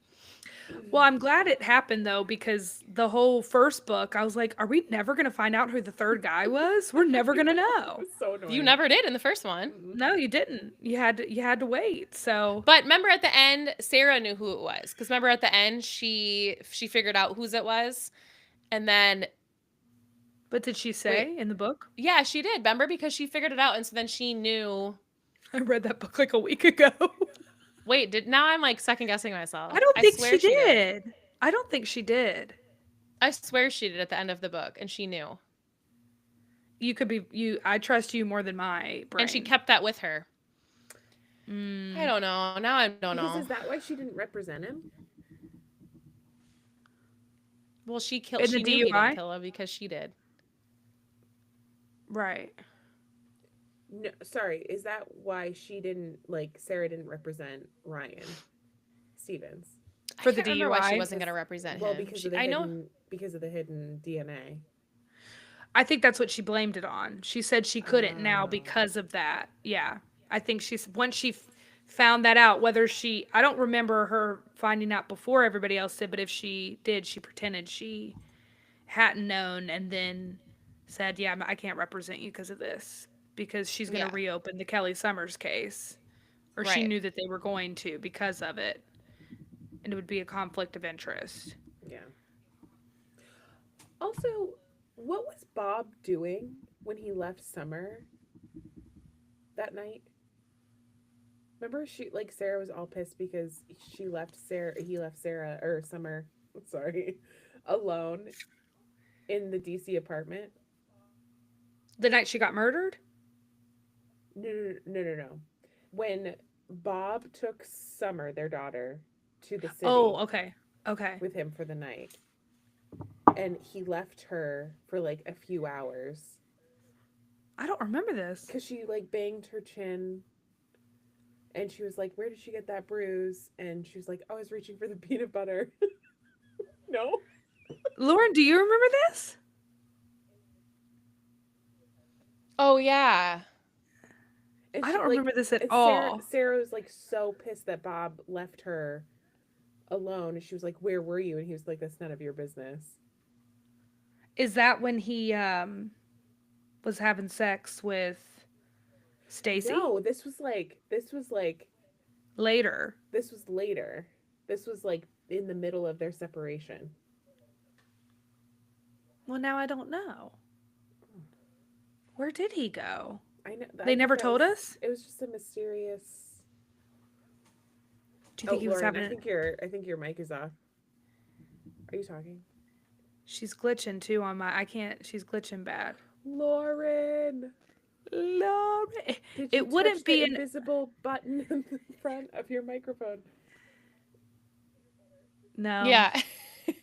Well, I'm glad it happened though, because the whole first book, I was like, are we never going to find out who the third guy was? We're never going to know. It's so annoying. You never did in the first one. No, you didn't. You had to wait. So But remember at the end, Sarah knew who it was. Because remember at the end, she figured out whose it was. And then But did she say in the book? Yeah, she did. Remember, because she figured it out, and so then she knew. I read that book like a week ago. Wait, now I'm like second guessing myself. I don't think swear she did. I don't think she did. I swear she did at the end of the book, and she knew. You could be I trust you more than my brain. And she kept that with her. I don't know. Now I don't know. Because is that why she didn't represent him? Well, she killed. In She the knew he DUI? didn't kill her because she did. Right. No, sorry. Is that why she didn't Sarah didn't represent Ryan Stevens? For I the can't remember why she DUI? wasn't going to represent Well, him. because of the I know. hidden, because of the hidden DNA. I think that's what she blamed it on. She said she couldn't now Oh. because of that. Yeah. I think once she found that out, whether I don't remember her finding out before everybody else did, but if she did, she pretended she hadn't known and then said, yeah, I can't represent you because of this, because she's going to Yeah. reopen the Kelly Summers case. Or she Right. knew that they were going to because of it. And it would be a conflict of interest. Yeah. Also, what was Bob doing when he left Summer that night? Remember, Sarah was all pissed because he left Summer, sorry, alone in the DC apartment. The night she got murdered? No. When Bob took Summer, their daughter, to the city. Oh, okay. Okay. With him for the night. And he left her for a few hours. I don't remember this. Because she banged her chin. And she was like, where did she get that bruise? And she was like, oh, I was reaching for the peanut butter. No? Lauren, do you remember this? Oh yeah. And I don't remember this at and all. Sarah was so pissed that Bob left her alone. And she was like, where were you? And he was like, that's none of your business. Is that when he was having sex with Stacy? No, this was later. This was later. This was in the middle of their separation. Well, now I don't know. Where did he go? I know. They never told us? It was just a mysterious. Do you think he was Lauren, having I think your mic is off. Are you talking? She's glitching too on my she's glitching bad. Lauren, Lauren. did It wouldn't touch be the an invisible button in the front of your microphone. No. Yeah.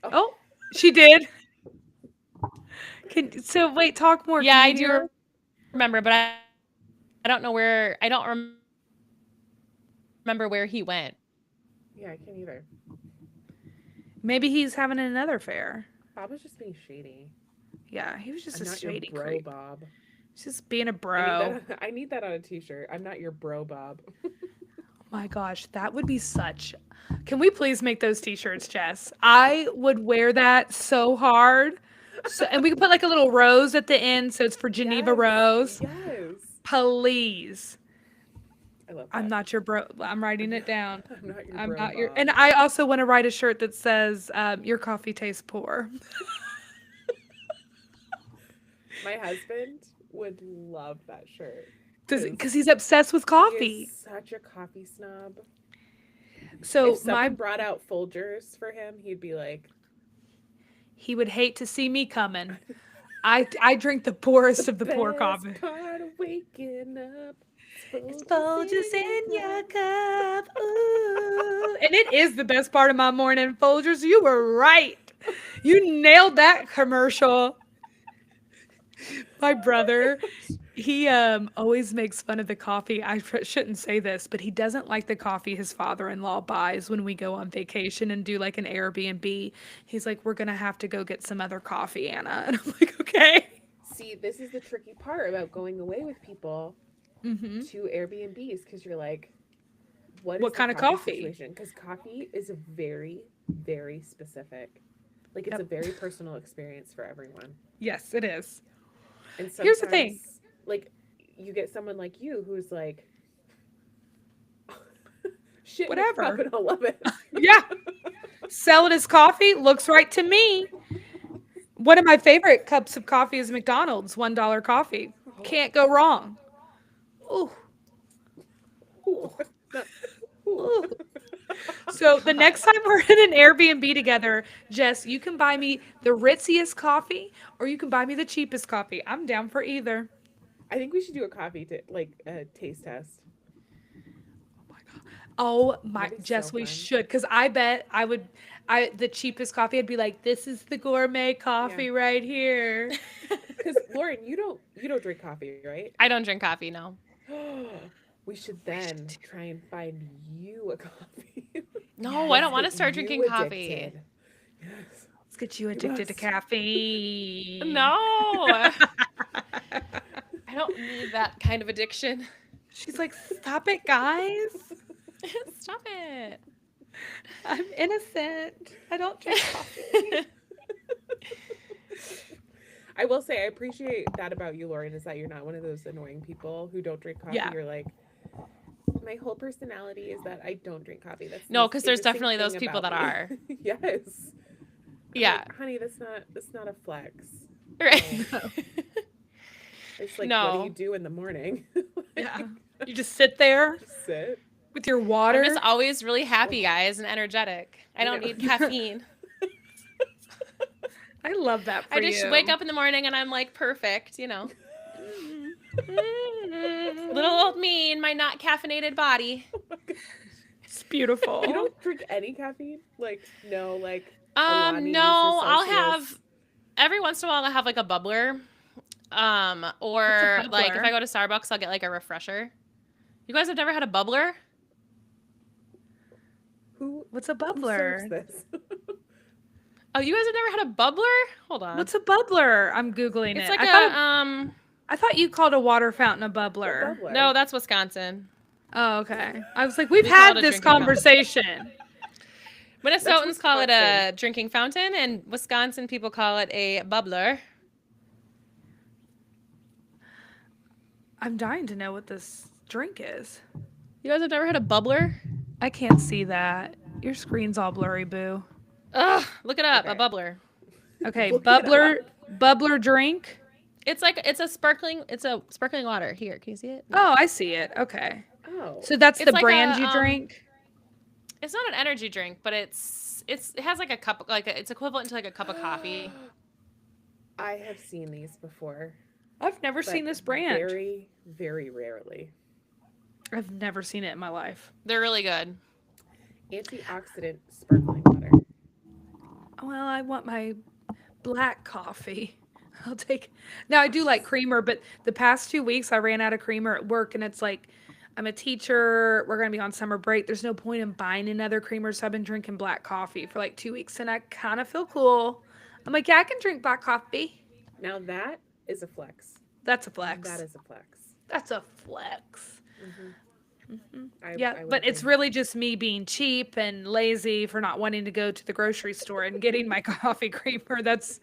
Oh, she did. So wait, talk more. Yeah, Can I you do hear? remember, but I don't know where. I don't remember where he went. Yeah, I can't either. Maybe he's having another affair. Bob was just being shady. Yeah, he was just I'm a not your shady bro, creep. Bob. He's just being a bro. I need that on a t-shirt. I'm not your bro, Bob. Oh my gosh, that would be such. Can we please make those t-shirts, Jess? I would wear that so hard. So, and we could put a little rose at the end, so it's for Geneva Yes, Rose. Yes. Please. I love that. I'm not your bro. I'm writing it down. I'm not your I'm bro, not your. Bob. And I also want to write a shirt that says, "Your coffee tastes poor." My husband would love that shirt. Because he's obsessed with He coffee. is such a coffee snob. So If someone brought out Folgers for him, he'd be like, he would hate to see me coming. I drink the poorest of the poor "Best coffee. part of waking up. It's Folgers in your cup. Ooh. And it is the best part of my morning, Folgers. You were right. You nailed that commercial. My brother, he always makes fun of the coffee. I shouldn't say this, but he doesn't like the coffee his father-in-law buys when we go on vacation and do an Airbnb. He's like, we're going to have to go get some other coffee, Anna. And I'm like, okay. See, this is the tricky part about going away with people Mm-hmm. to Airbnbs, because you're like, what kind of coffee? Because coffee is a very, very specific. It's Yep. a very personal experience for everyone. Yes, it is. And Here's the thing. You get someone like you who's like, shit, Whatever. Whatever. And I'll love it. Yeah. Sell it as coffee. Looks right to me. One of my favorite cups of coffee is McDonald's $1 coffee. Can't go wrong. Ooh. Ooh. Ooh. Ooh. So the next time we're in an Airbnb together, Jess, you can buy me the ritziest coffee or you can buy me the cheapest coffee. I'm down for either. I think we should do a coffee taste test. Oh my, That'd be Jess, so we fun. should, because I bet the cheapest coffee, I'd be like, this is the gourmet coffee right here. Because Lauren, you don't drink coffee, right? I don't drink coffee, no. We should then try and find you a coffee. No, I don't want to Get start you drinking coffee. addicted. Yes. Let's get you addicted to must. caffeine. No. I don't need that kind of addiction. She's like, stop it, guys. Stop it. I'm innocent. I don't drink coffee. I will say I appreciate that about you, Lauren, is that you're not one of those annoying people who don't drink coffee. Yeah. You're like, my whole personality is that I don't drink coffee. That's the No, most because there's interesting definitely those thing people about that me. are. Yes. I'm Yeah. like, honey, that's not a flex. Right. It's like, what No. do you do in the morning? Yeah. You just sit there Sit. with your water. I'm just always really happy, guys, and energetic. I don't know. need caffeine. I love that for I just you. wake up in the morning and I'm like perfect, you know. Little old me in my not caffeinated body. It's beautiful. You don't drink any caffeine? Like, no, like No, Alanis or I'll Celsius? have every once in a while I'll have like a bubbler. Or like if bubbler? I go to Starbucks, I'll get like a refresher. You guys have never had a bubbler? What's a Who serves bubbler? this? Oh, you guys have never had a bubbler? Hold on. What's a bubbler? I'm googling It's it. like I thought you called a water fountain a bubbler. Bubbler. no, that's Wisconsin. Oh, okay. I was like, we've We call had it a this drinking fountain. conversation. Minnesotans call it a Wisconsin. drinking fountain, and Wisconsin people call it a bubbler. I'm dying to know what this drink is. You guys have never had a bubbler? I can't see that. Your screen's all blurry, boo. Ugh, look it up. A Okay. bubbler. Okay, Look it bubbler drink. It's a sparkling water. Here, can you see it? Oh, I see it. Okay. Oh. So that's It's the like brand a, you drink? It's not an energy drink, but it has like a cup, it's equivalent to like a cup of coffee. I have seen these before. I've never but seen this brand. Very, very rarely. I've never seen it in my life. They're really good. Antioxidant sparkling water. Well, I want my black coffee. I'll take. Now I do like creamer, but the past 2 weeks I ran out of creamer at work, and it's like I'm a teacher. We're gonna be on summer break. There's no point in buying another creamer, so I've been drinking black coffee for like 2 weeks, and I kind of feel cool. I'm like, yeah, I can drink black coffee. Now that is a flex. That's a flex. That is a flex. That's a flex. Yeah, I but would it's agree. really just me being cheap and lazy for not wanting to go to the grocery store and getting my coffee creamer. That's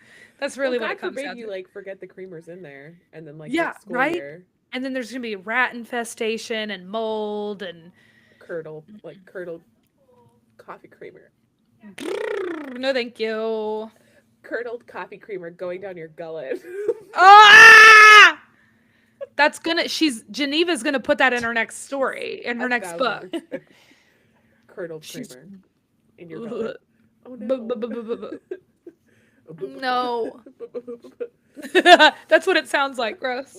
really Well, what it God comes forbid down you to. like forget the creamers in there, and then like Yeah, next school right? year, And then there's gonna be rat infestation and mold and curdled coffee creamer, no, thank you. curdled coffee creamer going down your gullet. Ah! That's Geneva's gonna put that in her next story, in her next book. 1000%. Curdled She's- creamer in your gullet. Oh Bu- no. bu- bu- bu- bu- bu. Oh, No. That's what it sounds like. Gross.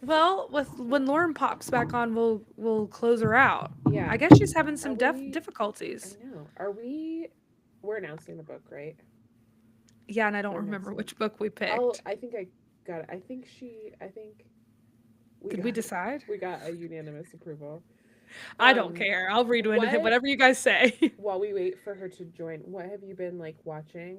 Well, when Lauren pops back on, we'll close her out. Yeah. I guess she's having some Are we- difficulties. I know. We're announcing the book, right? Yeah, and I don't Or remember next which book we picked. Oh, I think I got it. I think Did we decide? we got a unanimous approval. I don't Um, care. I'll read what- whatever you guys say. While we wait for her to join, what have you been like watching?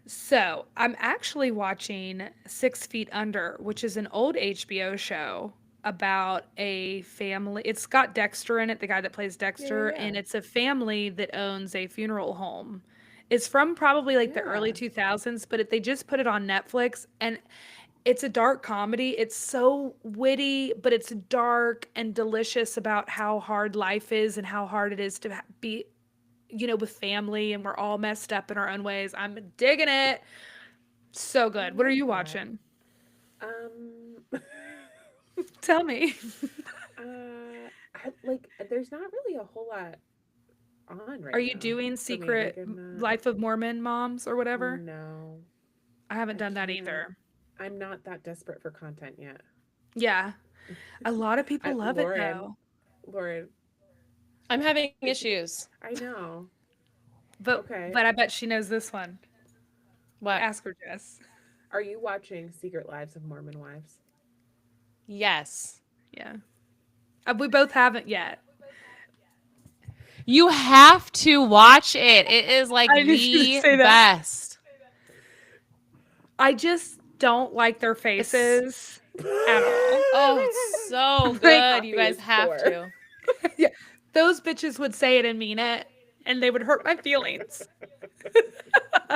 So I'm actually watching 6 Feet Under, which is an old HBO show about a family. It's got Dexter in it, the guy that plays Dexter, yeah. and it's a family that owns a funeral home. It's from probably like the early Yeah. 2000s, but they just put it on Netflix, and it's a dark comedy. It's so witty, but it's dark and delicious about how hard life is and how hard it is to be with family and we're all messed up in our own ways. I'm digging it. So good. What are you watching? Tell me. There's not really a whole lot on right now. Are you doing for me, Secret like, I'm not- Life of Mormon Moms or whatever? No, I haven't I done that can't. either. I'm not that desperate for content yet. Yeah. A lot of people love it Lauren, though. Lauren, I'm having issues. I know. But Okay. but I bet she knows this one. What? Ask her, Jess. Are you watching Secret Lives of Mormon Wives? Yes. Yeah. We both haven't yet. You have to watch it. It is like I knew you the would say that. best. I just don't like their faces at all. Oh, it's so good. Like, You guys have to. Yeah. Those bitches would say it and mean it, and they would hurt my feelings.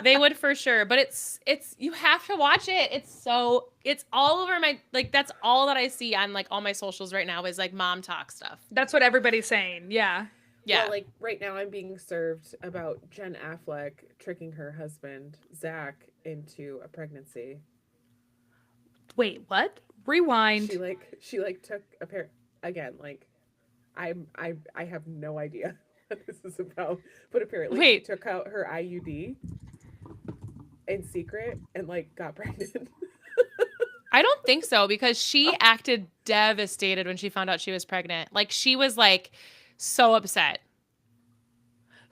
They would for sure. But it's you have to watch it. It's all over my, like, that's all that I see on like all my socials right now is like mom talk stuff. That's what everybody's saying. Yeah. Yeah. Well, like right now, I'm being served about Jen Affleck tricking her husband Zach into a pregnancy. Wait, what? Rewind. She took a pair again. Like, I have no idea what this is about, but apparently Wait. she took out her IUD in secret and like got pregnant. I don't think so because she acted devastated when she found out she was pregnant. Like she was like so upset.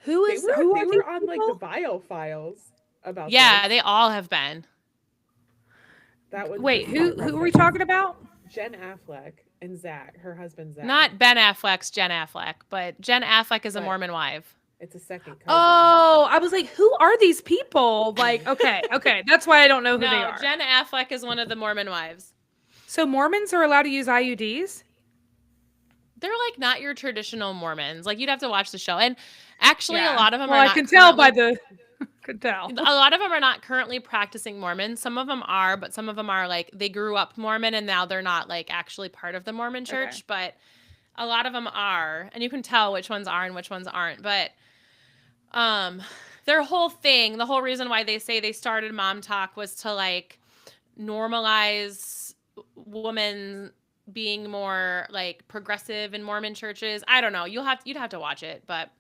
Who They is were, who they are were these on like people? the Bio Files about Yeah, this. they all have been. That was Wait, who are we talking about? Jen Affleck and Zach, her husband Zach. Not Ben Affleck's Jen Affleck, but Jen Affleck is a But- Mormon wife. It's a second cousin. Oh, I was like, who are these people? Like, okay, that's why I don't know who they No, are. Jen Affleck is one of the Mormon wives. So Mormons are allowed to use IUDs? They're like not your traditional Mormons. Like you'd have to watch the show. And actually a Yeah. lot of them Well, are I not can tell by currently- the could tell. a lot of them are not currently practicing Mormon. Some of them are, but some of them are like they grew up Mormon and now they're not like actually part of the Mormon church, Okay. but a lot of them are, and you can tell which ones are and which ones aren't. But their whole thing, the whole reason why they say they started Mom Talk was to like normalize women being more like progressive in Mormon churches. I don't know. You'd have to watch it, but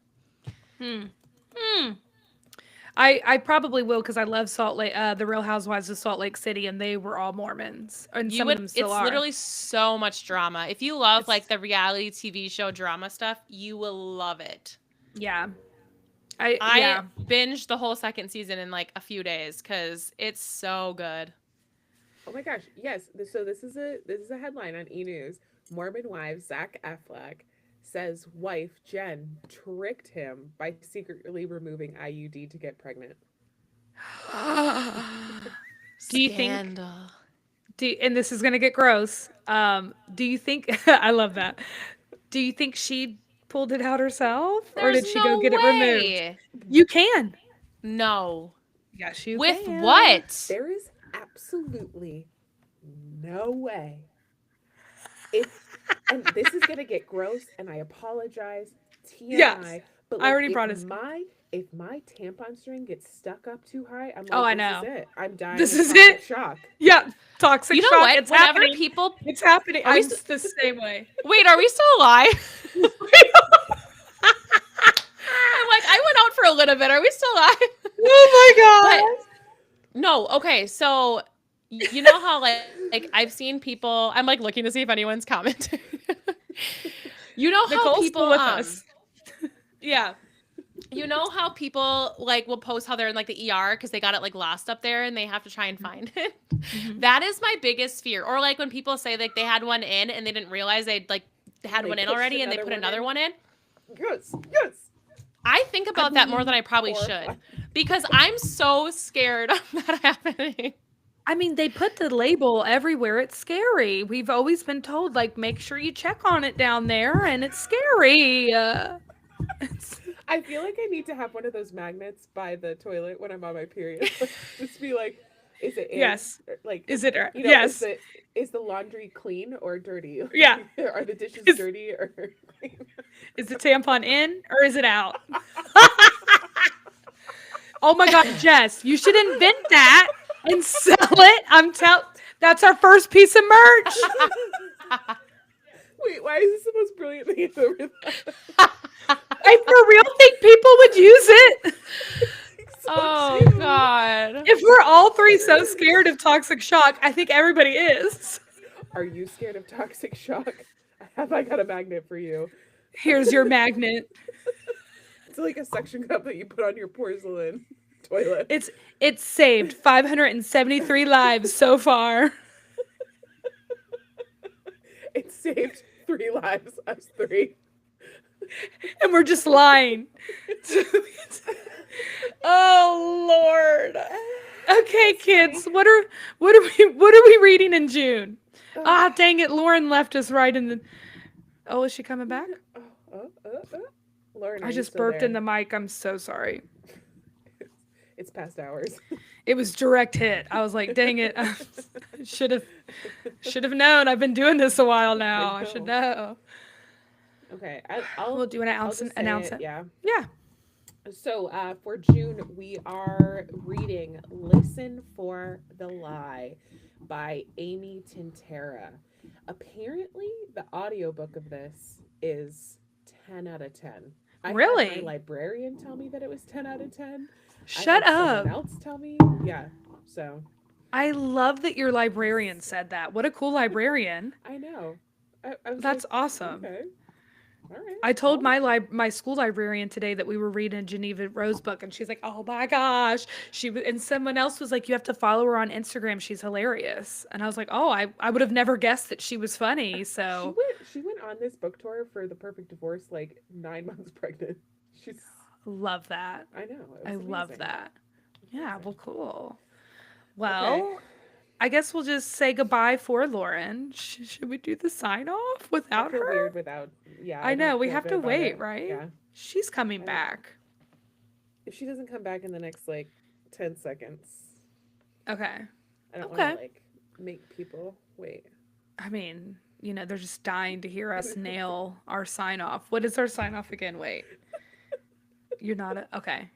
I probably will because I love Salt Lake, the Real Housewives of Salt Lake City, and they were all Mormons, and you some would of them still it's are. literally so much drama. If you love like the reality TV show drama stuff, you will love it. Yeah. I binged the whole second season in like a few days because it's so good. Oh my gosh, yes. So this is a headline on E! News. Mormon wife Zach Affleck says wife Jen tricked him by secretly removing IUD to get pregnant. Do you think- Scandal. and this is gonna get gross. Do you think? I love that. Do you think she pulled it out herself, or did There's she go no get it removed? way. You can. No. Yes, you With can. what? There is absolutely no way. And this is gonna get gross, and I apologize. TMI. Yes, But I already if brought it. if my tampon string gets stuck up too high, I'm like, Oh, I this know. is it. I'm dying. This of is toxic it. Shock. Yeah, toxic You know shock. what? It's Whenever happening. people It's happening. Are we I'm s- the same way. wait, are we still alive? I'm like, I went out for a little bit. Are we still alive? Oh my god. No, okay, so you know how like I've seen people. I'm like looking to see if anyone's commenting. You know how Nicole's people still with us. yeah. You know how people like will post how they're in like the ER because they got it like lost up there and they have to try and find it. That is my biggest fear. Or like when people say like they had one in and they didn't realize they'd like had They one in pushed already and they another put one another in. one in. Yes. Yes. I think about that more than I probably horrified. should because I'm so scared of that happening. I mean, they put the label everywhere. It's scary. We've always been told, like, make sure you check on it down there, and it's scary. It's- I feel like I need to have one of those magnets by the toilet when I'm on my period. Just be like, is it in? Yes. Like, Is it? you know, Yes. is the laundry clean or dirty? Yeah. Are the dishes Is- dirty or clean? Is the tampon in or is it out? Oh my God, Jess, you should invent that and sell it. That's our first piece of merch. Wait, why is this the most brilliant thing I've ever thought? I for real think people would use it. So Oh cute. God. If we're all three so scared of toxic shock, I think everybody is. Are you scared of toxic shock? I got a magnet for you. Here's your magnet. It's like a suction cup that you put on your porcelain toilet. It's saved 573 lives so far. It saved 3 lives, us 3. And we're just lying. Oh Lord. Okay, kids, what are we reading in June? Ah, dang it, Lauren left us right in the. Oh, is she coming back? Lauren, I just burped in the mic. I'm so sorry. It's past hours. It was direct hit. I was like, dang it. I should have known. I've been doing this a while now. I should know. Okay, We'll do an I'll just say announce it, it. yeah. Yeah. So for June, we are reading Listen for the Lie by Amy Tintera. Apparently, the audiobook of this is 10 out of 10. I Really? had my librarian tell me that it was 10 out of 10. Shut I had up. someone else tell me. Yeah, so. I love that your librarian said that. What a cool librarian. I know. I was That's like, awesome. Okay. All right. I told Well, my school librarian today that we were reading a Geneva Rose book, and she's like, "Oh my gosh!" And someone else was like, "You have to follow her on Instagram. She's hilarious." And I was like, "Oh, I would have never guessed that she was funny." So she went on this book tour for The Perfect Divorce like 9 months pregnant. She's love that. I know. It I was love amazing. that. Yeah. Well, cool. Well, I guess we'll just say goodbye for Lauren. Should we do the sign off I without feel her? weird without. Yeah. I know, don't we feel have good to about wait, it. right? Yeah. She's coming I know. back. If she doesn't come back in the next like 10 seconds, Okay. I don't want Okay. to like make people wait. I mean, they're just dying to hear us nail our sign off. What is our sign off again? Wait. You're not okay.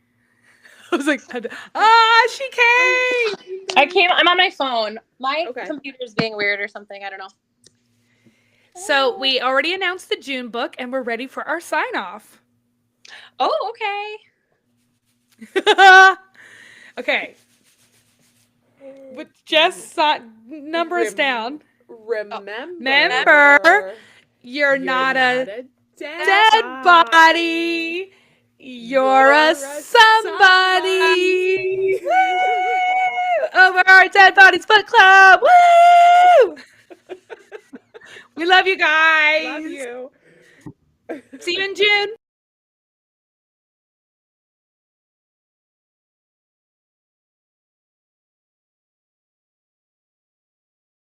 I was like, she came. I'm on my phone. My Okay. computer's being weird or something. I don't know. So we already announced the June book and we're ready for our sign off. Oh, okay. Okay. With Jess, number us down. Remember, You're not a dead dead body. You're a somebody. Woo! Over our Dead Bodies Book Club. Woo! We love you guys. Love you. See you in June.